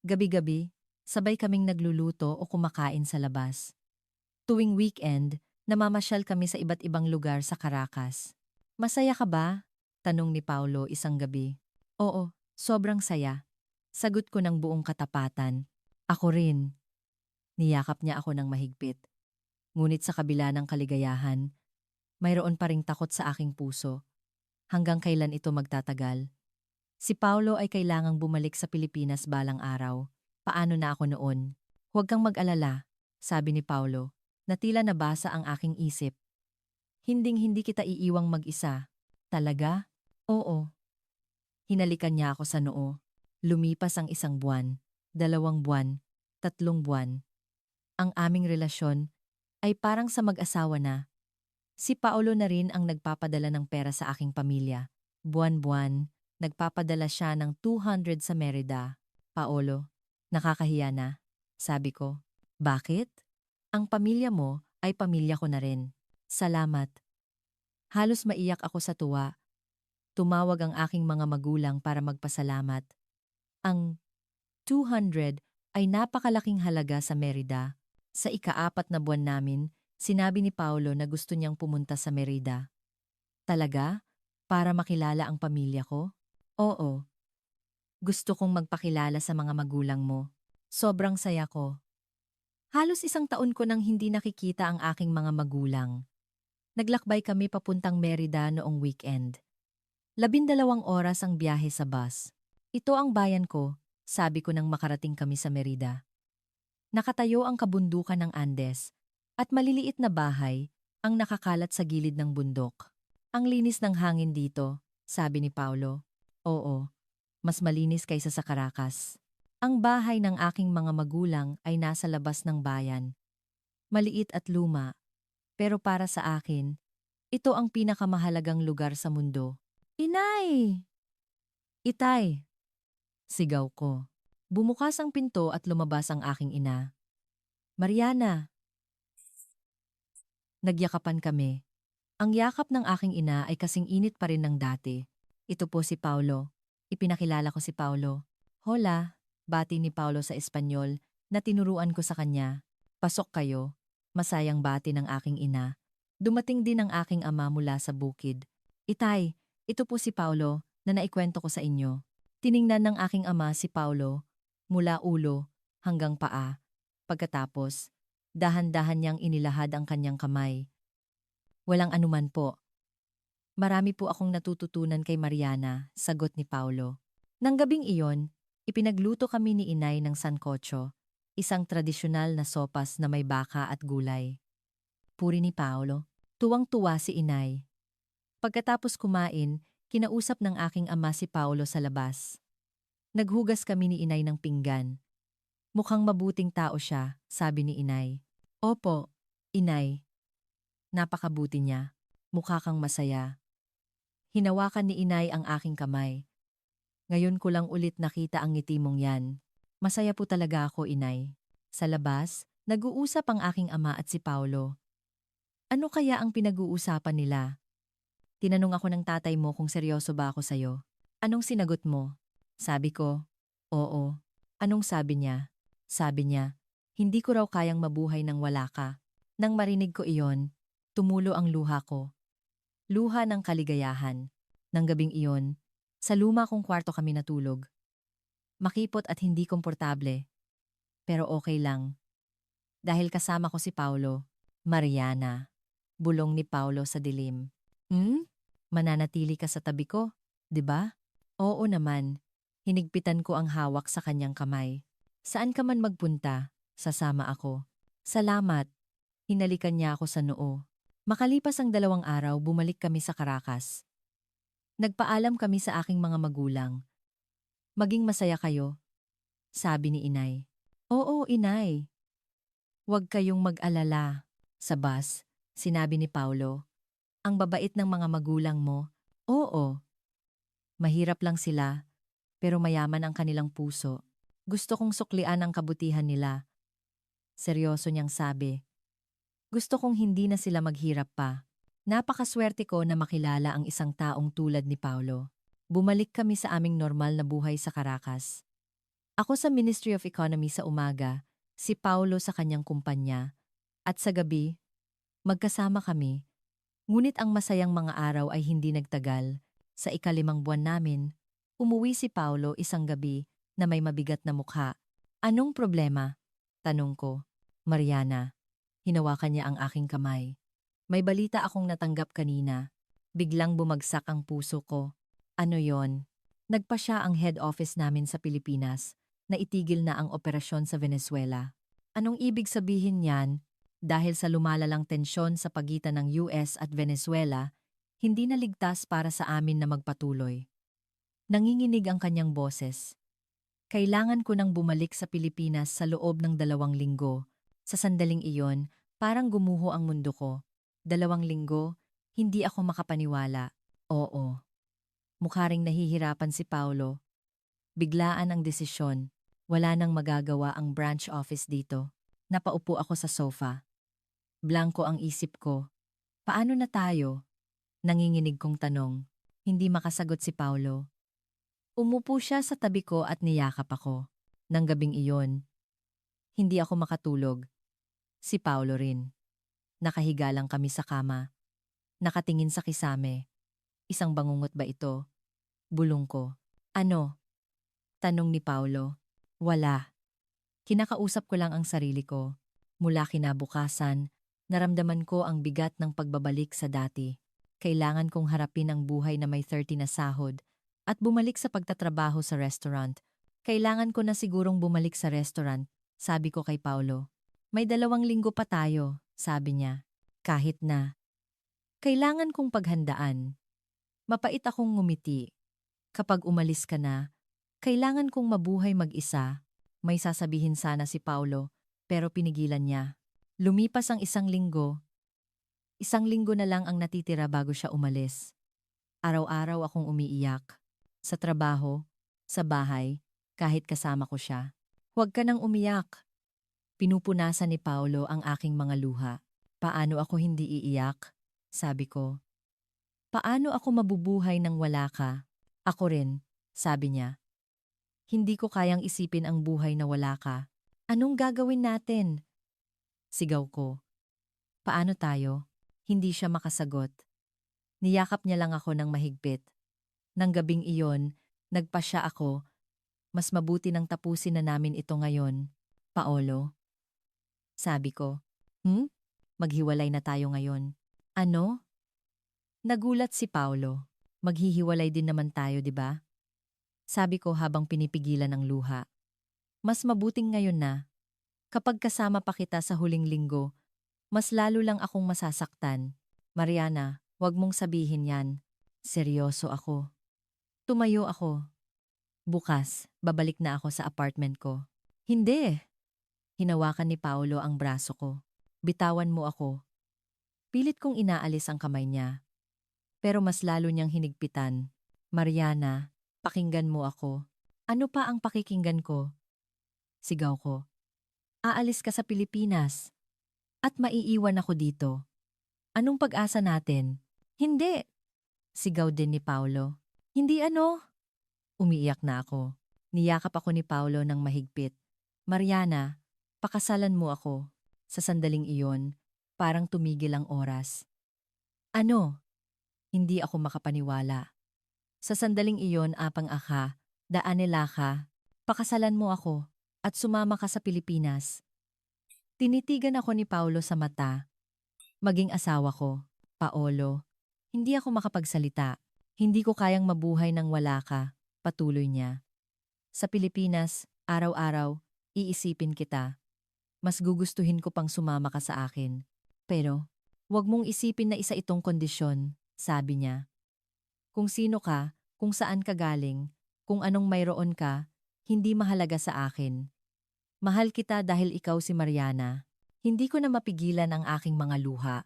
Gabi-gabi, sabay kaming nagluluto o kumakain sa labas. Tuwing weekend, namamasyal kami sa iba't ibang lugar sa Caracas. "Masaya ka ba?" tanong ni Paulo isang gabi. "Oo, sobrang saya." Sagot ko ng buong katapatan. "Ako rin." Niyakap niya ako ng mahigpit. Ngunit sa kabila ng kaligayahan, mayroon pa ring takot sa aking puso. Hanggang kailan ito magtatagal? Si Paulo ay kailangang bumalik sa Pilipinas balang araw. Paano na ako noon? "Huwag kang mag-alala," sabi ni Paulo, na tila nabasa ang aking isip. "Hinding-hindi kita iiwang mag-isa." "Talaga?" "Oo." Hinalikan niya ako sa noo. Lumipas ang 1 buwan, 2 buwan, 3 buwan. Ang aming relasyon ay parang sa mag-asawa na. Si Paolo na rin ang nagpapadala ng pera sa aking pamilya. Buwan-buwan, nagpapadala siya ng 200 sa Merida. "Paolo, nakakahiya na," sabi ko. "Bakit? Ang pamilya mo ay pamilya ko na rin." "Salamat." Halos maiyak ako sa tuwa. Tumawag ang aking mga magulang para magpasalamat. Ang 200 ay napakalaking halaga sa Merida. Sa ika-4 na buwan namin, sinabi ni Paulo na gusto niyang pumunta sa Merida. "Talaga? Para makilala ang pamilya ko?" "Oo. Gusto kong magpakilala sa mga magulang mo." Sobrang saya ko. Halos 1 taon ko nang hindi nakikita ang aking mga magulang. Naglakbay kami papuntang Merida noong weekend. 12 oras ang biyahe sa bus. "Ito ang bayan ko," sabi ko nang makarating kami sa Merida. Nakatayo ang kabundukan ng Andes at maliliit na bahay ang nakakalat sa gilid ng bundok. "Ang linis ng hangin dito," sabi ni Paulo. "Oo, mas malinis kaysa sa Caracas." Ang bahay ng aking mga magulang ay nasa labas ng bayan. Maliit at luma, pero para sa akin, ito ang pinakamahalagang lugar sa mundo. "Inay! Itay!" sigaw ko. Bumukas ang pinto at lumabas ang aking ina. "Mariana!" Nagyakapan kami. Ang yakap ng aking ina ay kasing init pa rin ng dati. "Ito po si Paulo." Ipinakilala ko si Paulo. "Hola," bati ni Paulo sa Espanyol na tinuruan ko sa kanya. Pasok kayo. Masayang bati ng aking ina. Dumating din ang aking ama mula sa bukid. Itay, ito po si Paulo na naikwento ko sa inyo. Tiningnan ng aking ama si Paulo mula ulo hanggang paa. Pagkatapos, dahan-dahan niyang inilahad ang kanyang kamay. Walang anuman po. Marami po akong natututunan kay Mariana, sagot ni Paulo. Nang gabing iyon, ipinagluto kami ni inay ng sancocho, isang tradisyonal na sopas na may baka at gulay. Puri ni Paulo. Tuwang-tuwa si inay. Pagkatapos kumain, kinausap ng aking ama si Paulo sa labas. Naghugas kami ni inay ng pinggan. Mukhang mabuting tao siya, sabi ni inay. Opo, inay. Napakabuti niya. Mukha kang masaya. Hinawakan ni inay ang aking kamay. Ngayon ko lang ulit nakita ang ngiti mong yan. Masaya po talaga ako, inay. Sa labas, nag-uusap ang aking ama at si Paulo. Ano kaya ang pinag-uusapan nila? Tinanong ako ng tatay mo kung seryoso ba ako sa'yo. Anong sinagot mo? Sabi ko, oo. Anong sabi niya? Sabi niya, hindi ko raw kayang mabuhay nang wala ka. Nang marinig ko iyon, tumulo ang luha ko. Luha ng kaligayahan. Nang gabing iyon, sa luma kong kwarto kami natulog. Makipot at hindi komportable. Pero okay lang. Dahil kasama ko si Paulo, Mariana. Bulong ni Paulo sa dilim. Mananatili ka sa tabi ko, di ba? Oo naman. Hinigpitan ko ang hawak sa kanyang kamay. Saan ka man magpunta, sasama ako. Salamat. Hinalikan niya ako sa noo. Makalipas ang 2 araw, bumalik kami sa Caracas. Nagpaalam kami sa aking mga magulang. Maging masaya kayo, sabi ni inay. Oo, inay. Huwag kayong mag-alala. Sa bus, sinabi ni Paulo. Ang babait ng mga magulang mo. Oo. Mahirap lang sila, pero mayaman ang kanilang puso. Gusto kong suklian ang kabutihan nila. Seryoso niyang sabi. Gusto kong hindi na sila maghirap pa. Napakaswerte ko na makilala ang isang taong tulad ni Paulo. Bumalik kami sa aming normal na buhay sa Caracas. Ako sa Ministry of Economy sa umaga, si Paulo sa kanyang kumpanya, at sa gabi, magkasama kami. Ngunit ang masayang mga araw ay hindi nagtagal. Sa ika-5 buwan namin, umuwi si Paulo isang gabi na may mabigat na mukha. Anong problema? Tanong ko. Mariana. Hinawakan niya ang aking kamay. May balita akong natanggap kanina. Biglang bumagsak ang puso ko. Ano yon? Nagpa siya ang head office namin sa Pilipinas na itigil na ang operasyon sa Venezuela. Anong ibig sabihin niyan? Dahil sa lumalalang tensyon sa pagitan ng US at Venezuela, hindi na ligtas para sa amin na magpatuloy. Nanginginig ang kanyang boses. Kailangan ko nang bumalik sa Pilipinas sa loob ng 2 linggo. Sa sandaling iyon, parang gumuho ang mundo ko. 2 linggo, hindi ako makapaniwala. Oo. Mukha ring nahihirapan si Paulo. Biglaan ang desisyon. Wala nang magagawa ang branch office dito. Napaupo ako sa sofa. Blanko ang isip ko. Paano na tayo? Nanginginig kong tanong. Hindi makasagot si Paulo. Umupo siya sa tabi ko at niyakap ako. Nang gabing iyon, hindi ako makatulog. Si Paulo rin. Nakahiga lang kami sa kama. Nakatingin sa kisame. Isang bangungot ba ito? Bulong ko. Ano? Tanong ni Paulo. Wala. Kinakausap ko lang ang sarili ko. Mula kinabukasan, naramdaman ko ang bigat ng pagbabalik sa dati. Kailangan kong harapin ang buhay na may 30 na sahod at bumalik sa pagtatrabaho sa restaurant. Kailangan ko na sigurong bumalik sa restaurant, sabi ko kay Paulo. May 2 linggo pa tayo, sabi niya. Kahit na. Kailangan kong paghandaan. Mapait akong ngumiti. Kapag umalis ka na, kailangan kong mabuhay mag-isa. May sasabihin sana si Paulo, pero pinigilan niya. Lumipas ang 1 linggo. 1 linggo na lang ang natitira bago siya umalis. Araw-araw akong umiiyak. Sa trabaho, sa bahay, kahit kasama ko siya. Huwag ka nang umiyak. Pinupunasan ni Paulo ang aking mga luha. Paano ako hindi iiyak? Sabi ko. Paano ako mabubuhay nang wala ka? Ako rin, sabi niya. Hindi ko kayang isipin ang buhay na wala ka. Anong gagawin natin? Sigaw ko. Paano tayo? Hindi siya makasagot. Niyakap niya lang ako ng mahigpit. Nang gabing iyon, nagpasya ako, mas mabuti nang tapusin na namin ito ngayon. Paolo, sabi ko. Maghiwalay na tayo ngayon. Ano? Nagulat si Paolo. Maghihiwalay din naman tayo, di ba? Sabi ko habang pinipigilan ang luha. Mas mabuting ngayon na. Kapag kasama pa kita sa huling linggo, mas lalo lang akong masasaktan. Mariana, wag mong sabihin yan. Seryoso ako. Tumayo ako. Bukas, babalik na ako sa apartment ko. Hindi. Hinawakan ni Paolo ang braso ko. Bitawan mo ako. Pilit kong inaalis ang kamay niya. Pero mas lalo niyang hinigpitan. Mariana, pakinggan mo ako. Ano pa ang pakikinggan ko? Sigaw ko. Aalis ka sa Pilipinas. At maiiwan ako dito. Anong pag-asa natin? Hindi. Sigaw din ni Paolo. Hindi ano? Umiiyak na ako. Niyakap ako ni Paolo ng mahigpit. Mariana, pakasalan mo ako. Sa sandaling iyon, parang tumigil ang oras. Ano? Hindi ako makapaniwala. Sa sandaling iyon, apang-aka, daanila ka, pakasalan mo ako, at sumama ka sa Pilipinas. Tinitigan ako ni Paolo sa mata. Maging asawa ko, Paolo. Hindi ako makapagsalita. Hindi ko kayang mabuhay nang wala ka, patuloy niya. Sa Pilipinas, araw-araw, iisipin kita. Mas gugustuhin ko pang sumama ka sa akin. Pero, wag mong isipin na isa itong kondisyon, sabi niya. Kung sino ka, kung saan ka galing, kung anong mayroon ka, hindi mahalaga sa akin. Mahal kita dahil ikaw si Mariana. Hindi ko na mapigilan ang aking mga luha.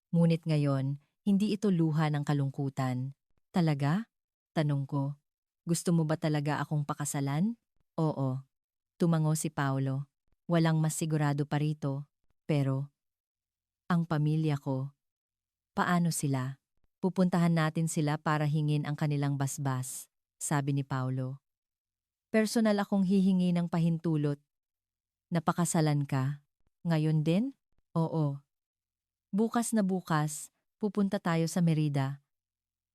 Ngunit ngayon, hindi ito luha ng kalungkutan. Talaga? Tanong ko. Gusto mo ba talaga akong pakasalan? Oo. Tumango si Paolo. Walang mas sigurado pa rito. Pero, ang pamilya ko, paano sila? Pupuntahan natin sila para hingin ang kanilang basbas, sabi ni Paolo. Personal akong hihingi ng pahintulot. Napakasalan ka. Ngayon din? Oo. Bukas na bukas, pupunta tayo sa Merida.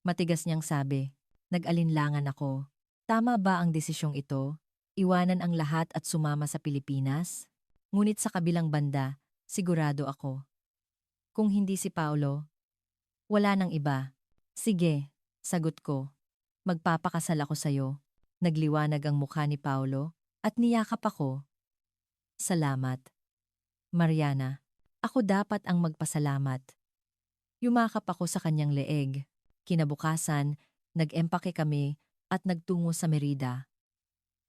Matigas niyang sabi. Nag-alinlangan ako. Tama ba ang desisyong ito? Iwanan ang lahat at sumama sa Pilipinas? Ngunit sa kabilang banda, sigurado ako. Kung hindi si Paolo, wala nang iba. Sige, sagot ko. Magpapakasal ako sa'yo. Nagliwanag ang mukha ni Paolo at niyakap ako. Salamat. Mariana, ako dapat ang magpasalamat. Yumakap ako sa kanyang leeg. Kinabukasan, nag-empake kami at nagtungo sa Merida.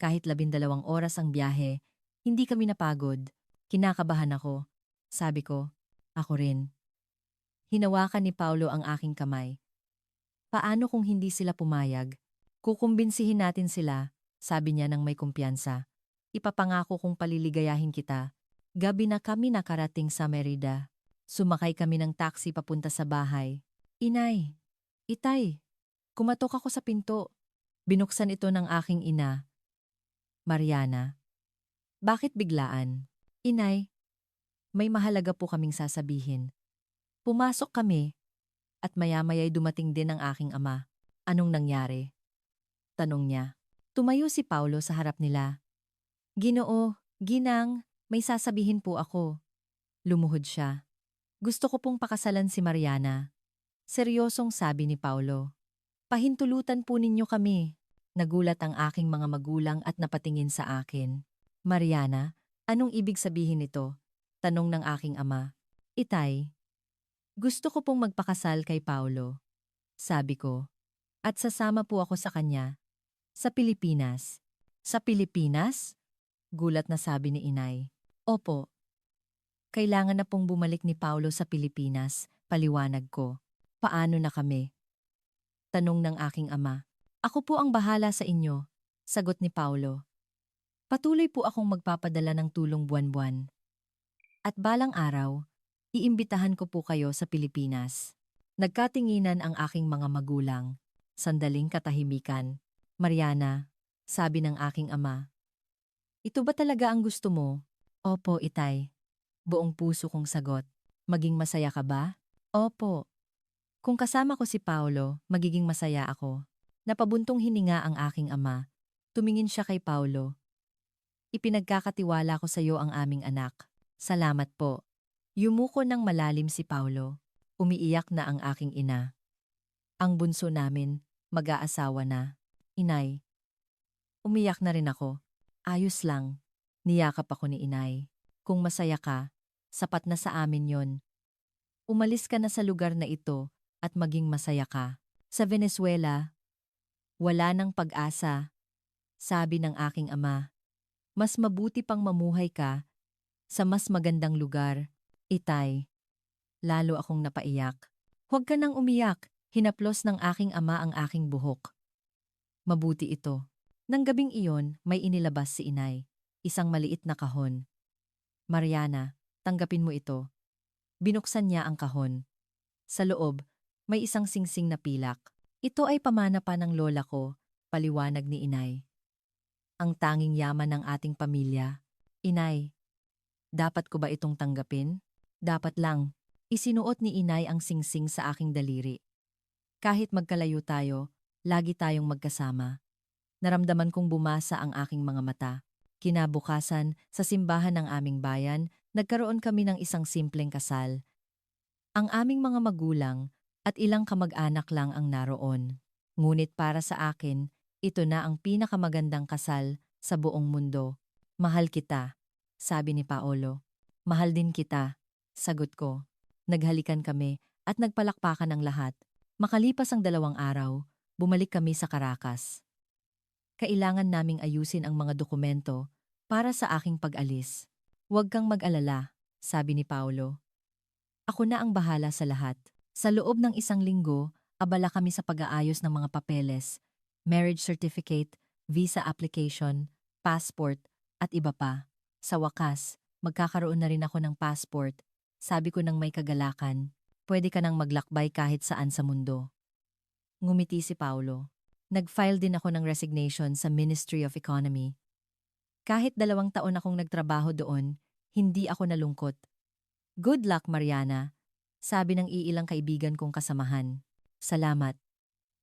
Kahit 12 oras ang biyahe, hindi kami napagod. Kinakabahan ako. Sabi ko, ako rin. Hinawakan ni Paulo ang aking kamay. Paano kung hindi sila pumayag? Kukumbinsihin natin sila, sabi niya ng may kumpiyansa. Ipapangako kong paliligayahin kita. Gabi na kami nakarating sa Merida. Sumakay kami ng taxi papunta sa bahay. Inay, itay, kumatok ako sa pinto. Binuksan ito ng aking ina. Mariana. Bakit biglaan? Inay, may mahalaga po kaming sasabihin. Pumasok kami at maya-maya'y dumating din ang aking ama. Anong nangyari? Tanong niya. Tumayo si Paulo sa harap nila. Ginoo, ginang, may sasabihin po ako. Lumuhod siya. Gusto ko pong pakasalan si Mariana. Seryosong sabi ni Paulo. Pahintulutan po ninyo kami. Nagulat ang aking mga magulang at napatingin sa akin. Mariana, anong ibig sabihin nito? Tanong ng aking ama. Itay, gusto ko pong magpakasal kay Paulo. Sabi ko. At sasama po ako sa kanya. Sa Pilipinas. Sa Pilipinas? Gulat na sabi ni inay. Opo. Kailangan na pong bumalik ni Paulo sa Pilipinas, paliwanag ko. Paano na kami? Tanong ng aking ama. Ako po ang bahala sa inyo, sagot ni Paulo. Patuloy po akong magpapadala ng tulong buwan-buwan. At balang araw, iimbitahan ko po kayo sa Pilipinas. Nagkatinginan ang aking mga magulang. Sandaling katahimikan. Mariana, sabi ng aking ama. Ito ba talaga ang gusto mo? Opo, itay. Buong puso kong sagot. Maging masaya ka ba? Opo. Kung kasama ko si Paulo, magiging masaya ako. Napabuntong hininga ang aking ama. Tumingin siya kay Paulo. Ipinagkakatiwala ko sa iyo ang aming anak. Salamat po. Yumuko ng malalim si Paulo. Umiiyak na ang aking ina. Ang bunso namin, mag-aasawa na. Inay. Umiyak na rin ako. Ayos lang. Niyakap ako ni inay. Kung masaya ka, sapat na sa amin yon. Umalis ka na sa lugar na ito at maging masaya ka. Sa Venezuela, wala nang pag-asa, sabi ng aking ama. Mas mabuti pang mamuhay ka sa mas magandang lugar, itay. Lalo akong napaiyak. Huwag ka nang umiyak, hinaplos ng aking ama ang aking buhok. Mabuti ito. Nang gabing iyon, may inilabas si inay. Isang maliit na kahon. Mariana, tanggapin mo ito. Binuksan niya ang kahon. Sa loob, may isang singsing na pilak. Ito ay pamana pa ng lola ko, paliwanag ni inay. Ang tanging yaman ng ating pamilya. Inay, dapat ko ba itong tanggapin? Dapat lang. Isinuot ni inay ang singsing sa aking daliri. Kahit magkalayo tayo, lagi tayong magkasama. Naramdaman kong bumasa ang aking mga mata. Kinabukasan, sa simbahan ng aming bayan, nagkaroon kami ng isang simpleng kasal. Ang aming mga magulang at ilang kamag-anak lang ang naroon. Ngunit para sa akin, ito na ang pinakamagandang kasal sa buong mundo. Mahal kita, sabi ni Paolo. Mahal din kita, sagot ko. Naghalikan kami at nagpalakpakan ang lahat. Makalipas ang 2 araw, bumalik kami sa Caracas. Kailangan naming ayusin ang mga dokumento para sa aking pag-alis. Huwag kang mag-alala, sabi ni Paulo. Ako na ang bahala sa lahat. Sa loob ng 1 linggo, abala kami sa pag-aayos ng mga papeles, marriage certificate, visa application, passport, at iba pa. Sa wakas, magkakaroon na rin ako ng passport. Sabi ko ng may kagalakan, pwede ka nang maglakbay kahit saan sa mundo. Ngumiti si Paulo. Nag-file din ako ng resignation sa Ministry of Economy. Kahit 2 taon akong nagtrabaho doon, hindi ako nalungkot. Good luck, Mariana, sabi ng iilang kaibigan kong kasamahan. Salamat.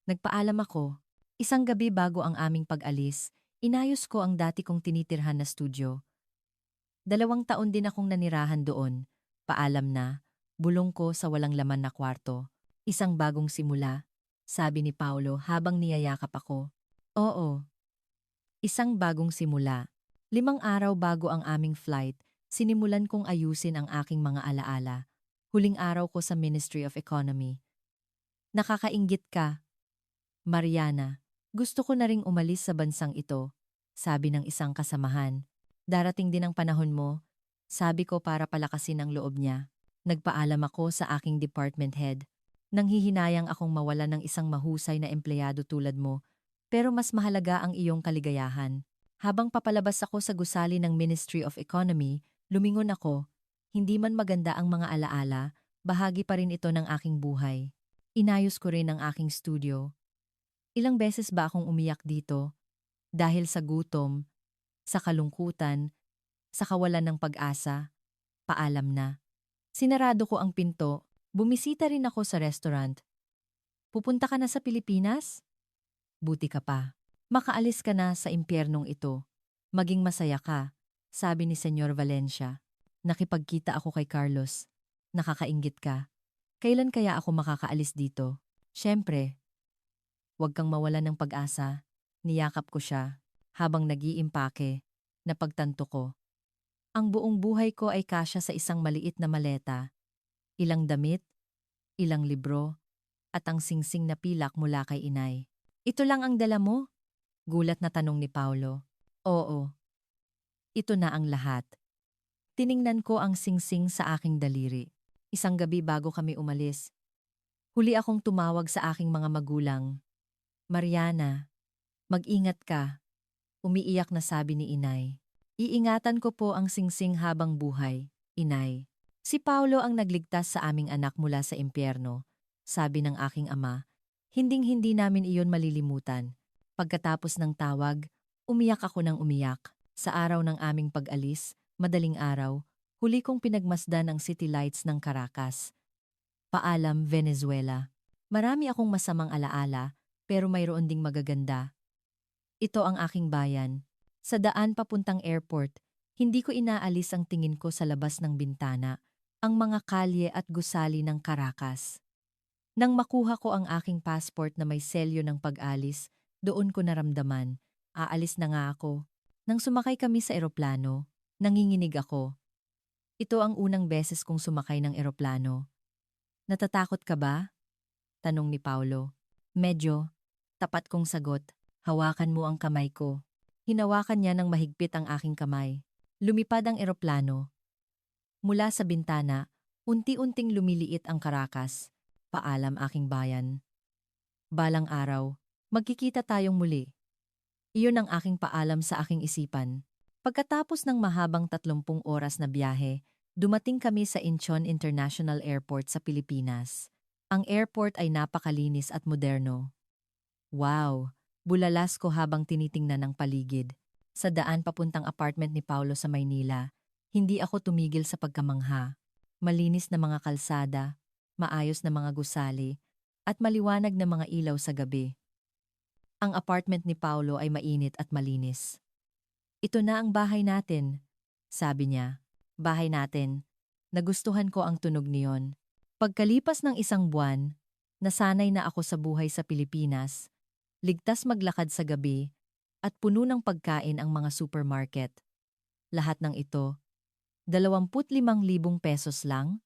Nagpaalam ako. Isang gabi bago ang aming pag-alis, inayos ko ang dati kong tinitirhan na studio. 2 taon din akong nanirahan doon. Paalam na, bulong ko sa walang laman na kwarto. Isang bagong simula, sabi ni Paulo habang niyayakap ako. Oo. Isang bagong simula. 5 araw bago ang aming flight, sinimulan kong ayusin ang aking mga alaala. Huling araw ko sa Ministry of Economy. Nakakainggit ka, Mariana. Gusto ko na ring umalis sa bansang ito, sabi ng isang kasamahan. Darating din ang panahon mo, sabi ko para palakasin ang loob niya. Nagpaalam ako sa aking department head. Nanghihinayang akong mawala ng isang mahusay na empleyado tulad mo, pero mas mahalaga ang iyong kaligayahan. Habang papalabas ako sa gusali ng Ministry of Economy, lumingon ako. Hindi man maganda ang mga alaala, bahagi pa rin ito ng aking buhay. Inayos ko rin ang aking studio. Ilang beses ba akong umiyak dito? Dahil sa gutom, sa kalungkutan, sa kawalan ng pag-asa, paalam na. Sinarado ko ang pinto, bumisita rin ako sa restaurant. Pupunta ka na sa Pilipinas? Buti ka pa. Makaalis ka na sa impyernong ito. Maging masaya ka, sabi ni Senyor Valencia. Nakipagkita ako kay Carlos. Nakakainggit ka. Kailan kaya ako makakaalis dito? Siyempre. Huwag kang mawalan ng pag-asa. Niyakap ko siya. Habang nag-iimpake, napagtanto ko. Ang buong buhay ko ay kasya sa isang maliit na maleta. Ilang damit, ilang libro, at ang singsing na pilak mula kay inay. Ito lang ang dala mo? Gulat na tanong ni Paulo. Oo. Ito na ang lahat. Tiningnan ko ang singsing sa aking daliri. Isang gabi bago kami umalis. Huli akong tumawag sa aking mga magulang. Mariana, mag-ingat ka. Umiiyak na sabi ni inay. Iingatan ko po ang singsing habang buhay, inay. Si Paulo ang nagligtas sa aming anak mula sa impyerno, sabi ng aking ama. Hinding-hindi namin iyon malilimutan. Pagkatapos ng tawag, umiyak ako ng umiyak. Sa araw ng aming pag-alis, madaling araw, Huli kong pinagmasdan ang city lights ng Caracas. Paalam, Venezuela. Marami akong masamang alaala, pero mayroon ding magaganda. Ito ang aking bayan. Sa daan papuntang airport, hindi ko inaalis ang tingin ko sa labas ng bintana, ang mga kalye at gusali ng Caracas. Nang makuha ko ang aking passport na may selyo ng pag-alis, doon ko naramdaman, aalis na nga ako. Nang sumakay kami sa eroplano, nanginginig ako. Ito ang unang beses kong sumakay ng eroplano. Natatakot ka ba? Tanong ni Paulo. Medyo. Tapat kong sagot. Hawakan mo ang kamay ko. Hinawakan niya ng mahigpit ang aking kamay. Lumipad ang eroplano. Mula sa bintana, unti-unting lumiliit ang Caracas. Paalam aking bayan. Balang araw, magkikita tayong muli. Iyon ang aking paalam sa aking isipan. Pagkatapos ng mahabang 30 oras na biyahe, dumating kami sa Incheon International Airport sa Pilipinas. Ang airport ay napakalinis at moderno. Wow! Bulalas ko habang tinitingnan ang paligid. Sa daan papuntang apartment ni Paulo sa Maynila, hindi ako tumigil sa pagkamangha. Malinis na mga kalsada, maayos na mga gusali, at maliwanag na mga ilaw sa gabi. Ang apartment ni Paulo ay mainit at malinis. Ito na ang bahay natin, sabi niya. Bahay natin. Nagustuhan ko ang tunog niyon. Pagkalipas ng 1 buwan, nasanay na ako sa buhay sa Pilipinas, ligtas maglakad sa gabi, at puno ng pagkain ang mga supermarket. Lahat ng ito, 25,000 pesos lang?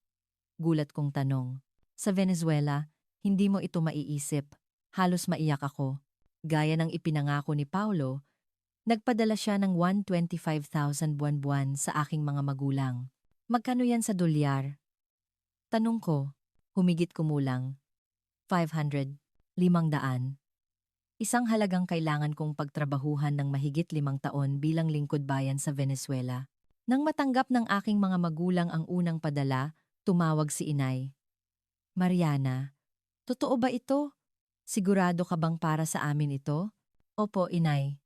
Gulat kong tanong. Sa Venezuela, hindi mo ito maiisip. Halos maiyak ako. Gaya ng ipinangako ni Paulo, nagpadala siya ng 125,000 buwan-buwan sa aking mga magulang. Magkano yan sa dolyar? Tanong ko, humigit kumulang. 500, 500. Isang halagang kailangan kong pagtrabahuhan ng mahigit 5 taon bilang lingkod bayan sa Venezuela. Nang matanggap ng aking mga magulang ang unang padala, tumawag si inay. Mariana, totoo ba ito? Sigurado ka bang para sa amin ito? Opo, inay.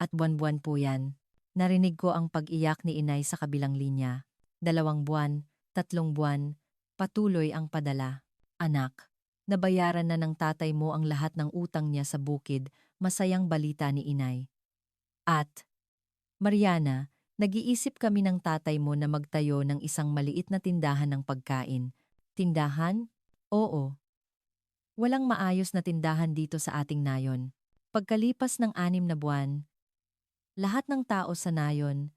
At buwan-buwan po yan. Narinig ko ang pag-iyak ni inay sa kabilang linya. 2 buwan, 3 buwan, patuloy ang padala. Anak, nabayaran na ng tatay mo ang lahat ng utang niya sa bukid, masayang balita ni inay. At, Mariana, nag-iisip kami ng tatay mo na magtayo ng isang maliit na tindahan ng pagkain. Tindahan? Oo. Walang maayos na tindahan dito sa ating nayon. Pagkalipas ng 6 na buwan, lahat ng tao sa nayon,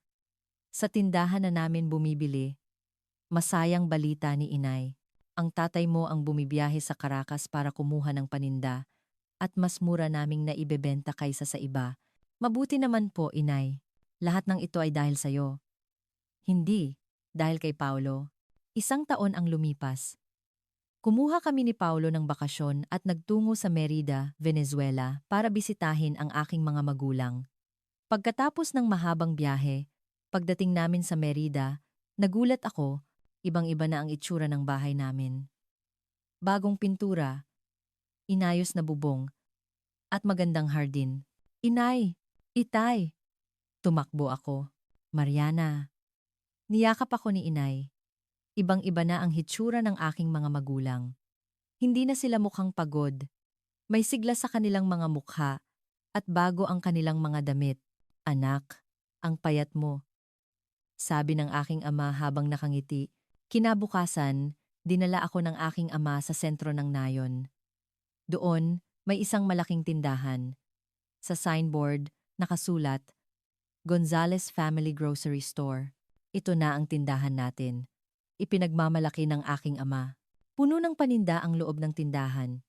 sa tindahan na namin bumibili. Masayang balita ni inay. Ang tatay mo ang bumibiyahe sa Caracas para kumuha ng paninda at mas mura naming naibebenta kaysa sa iba. Mabuti naman po, inay. Lahat ng ito ay dahil sa'yo. Hindi, dahil kay Paulo. 1 taon ang lumipas. Kumuha kami ni Paulo ng bakasyon at nagtungo sa Merida, Venezuela para bisitahin ang aking mga magulang. Pagkatapos ng mahabang biyahe, pagdating namin sa Merida, nagulat ako, ibang-iba na ang itsura ng bahay namin. Bagong pintura, inayos na bubong, at magandang hardin. Inay! Itay! Tumakbo ako. Mariana! Niyakap ako ni inay. Ibang-iba na ang hitsura ng aking mga magulang. Hindi na sila mukhang pagod. May sigla sa kanilang mga mukha at bago ang kanilang mga damit. Anak, ang payat mo. Sabi ng aking ama habang nakangiti. Kinabukasan, dinala ako ng aking ama sa sentro ng nayon. Doon, may isang malaking tindahan. Sa signboard, nakasulat, Gonzales Family Grocery Store. Ito na ang tindahan natin. Ipinagmamalaki ng aking ama. Puno ng paninda ang loob ng tindahan.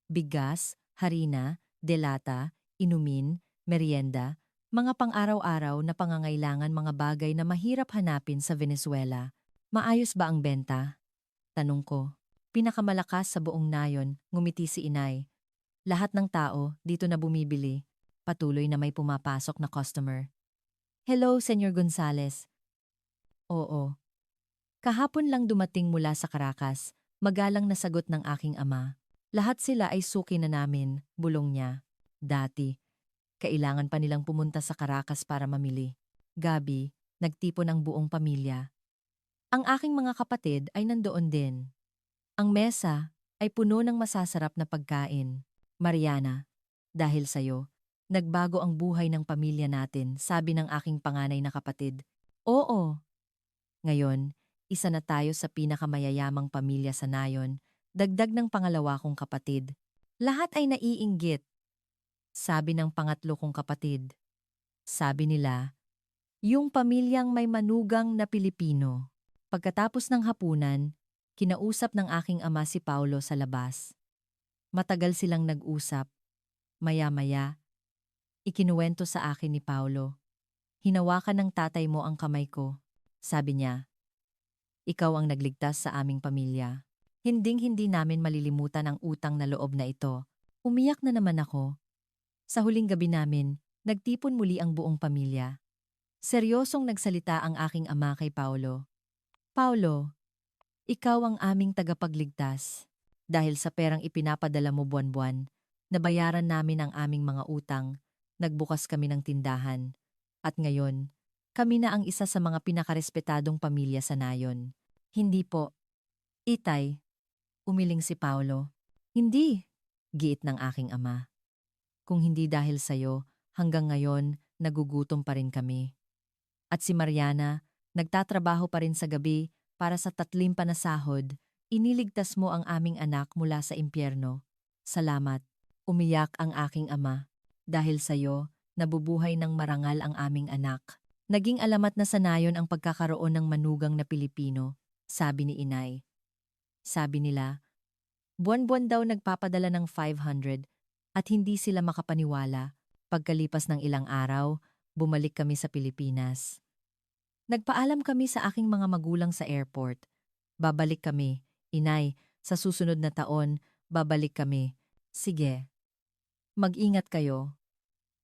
Bigas, harina, delata, inumin, merienda, mga pang-araw-araw na pangangailangan mga bagay na mahirap hanapin sa Venezuela. Maayos ba ang benta? Tanong ko. Pinakamalakas sa buong nayon, ngumiti si inay. Lahat ng tao dito na bumibili. Patuloy na may pumapasok na customer. Hello, Senyor Gonzales. Oo. Kahapon lang dumating mula sa Caracas, magalang na sagot ng aking ama. Lahat sila ay suki na namin, bulong niya. Dati, kailangan pa nilang pumunta sa Caracas para mamili. Gabi, nagtipon ang buong pamilya. Ang aking mga kapatid ay nandoon din. Ang mesa ay puno ng masasarap na pagkain. Mariana, dahil sa'yo, nagbago ang buhay ng pamilya natin, sabi ng aking panganay na kapatid. Oo, ngayon, isa na tayo sa pinakamayayamang pamilya sa nayon, dagdag ng pangalawa kong kapatid. Lahat ay naiinggit, sabi ng pangatlo kong kapatid. Sabi nila, yung pamilyang may manugang na Pilipino. Pagkatapos ng hapunan, kinausap ng aking ama si Paulo sa labas. Matagal silang nag-usap. Maya-maya, ikinuwento sa akin ni Paulo. Hinawakan ng tatay mo ang kamay ko. Sabi niya, ikaw ang nagligtas sa aming pamilya. Hinding-hindi namin malilimutan ang utang na loob na ito. Umiyak na naman ako. Sa huling gabi namin, nagtipon muli ang buong pamilya. Seryosong nagsalita ang aking ama kay Paulo. Paulo, ikaw ang aming tagapagligtas. Dahil sa perang ipinapadala mo buwan-buwan, nabayaran namin ang aming mga utang, nagbukas kami ng tindahan. At ngayon, kami na ang isa sa mga pinakarespetadong pamilya sa nayon. Hindi po. Itay, umiling si Paulo. Hindi, giit ng aking ama. Kung hindi dahil sa'yo, hanggang ngayon, nagugutom pa rin kami. At si Mariana, nagtatrabaho pa rin sa gabi para sa tatlim pa na sahod, iniligtas mo ang aming anak mula sa impyerno. Salamat. Umiyak ang aking ama. Dahil sa'yo, nabubuhay ng marangal ang aming anak. Naging alamat na sa nayon ang pagkakaroon ng manugang na Pilipino, sabi ni inay. Sabi nila, buwan-buwan daw nagpapadala ng 500 at hindi sila makapaniwala. Pagkalipas ng ilang araw, bumalik kami sa Pilipinas. Nagpaalam kami sa aking mga magulang sa airport. Babalik kami. Inay, sa susunod na taon, babalik kami. Sige. Mag-ingat kayo.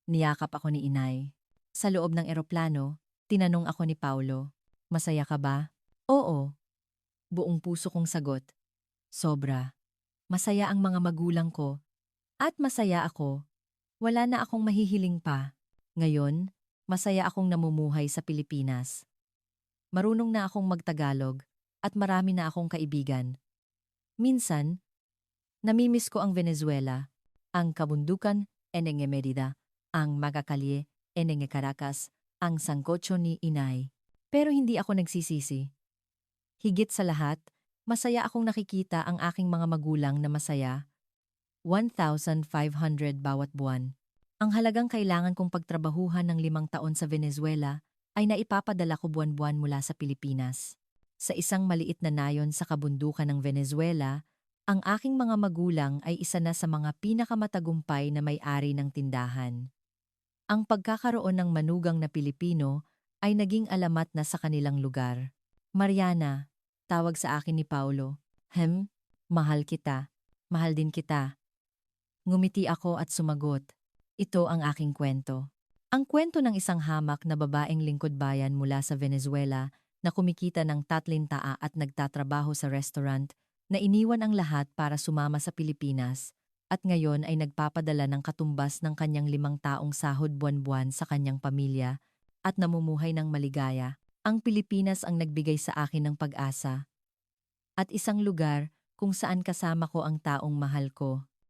Niyakap ako ni inay. Sa loob ng eroplano, tinanong ako ni Paulo, masaya ka ba? Oo. Buong puso kong sagot. Sobra. Masaya ang mga magulang ko. At masaya ako. Wala na akong mahihiling pa. Ngayon, masaya akong namumuhay sa Pilipinas. Marunong na akong magtagalog at marami na akong kaibigan. Minsan, namimiss ko ang Venezuela, ang kabundukan, Enenge Merida, ang Magakalye, Enenge Caracas, ang sangkotso ni inay. Pero hindi ako nagsisisi. Higit sa lahat, masaya akong nakikita ang aking mga magulang na masaya. 1,500 bawat buwan. Ang halagang kailangan kong pagtrabahuhan ng 5 taon sa Venezuela ay naipapadala ko buwan-buwan mula sa Pilipinas. Sa isang maliit na nayon sa kabundukan ng Venezuela, ang aking mga magulang ay isa na sa mga pinakamatagumpay na may-ari ng tindahan. Ang pagkakaroon ng manugang na Pilipino ay naging alamat na sa kanilang lugar. Mariana, tawag sa akin ni Paulo. Mahal kita. Mahal din kita. Ngumiti ako at sumagot. Ito ang aking kwento. Ang kwento ng isang hamak na babaeng lingkod bayan mula sa Venezuela na kumikita ng 30 at nagtatrabaho sa restaurant na iniwan ang lahat para sumama sa Pilipinas at ngayon ay nagpapadala ng katumbas ng kanyang 5 taong sahod buwan-buwan sa kanyang pamilya at namumuhay ng maligaya. Ang Pilipinas ang nagbigay sa akin ng pag-asa at isang lugar kung saan kasama ko ang taong mahal ko.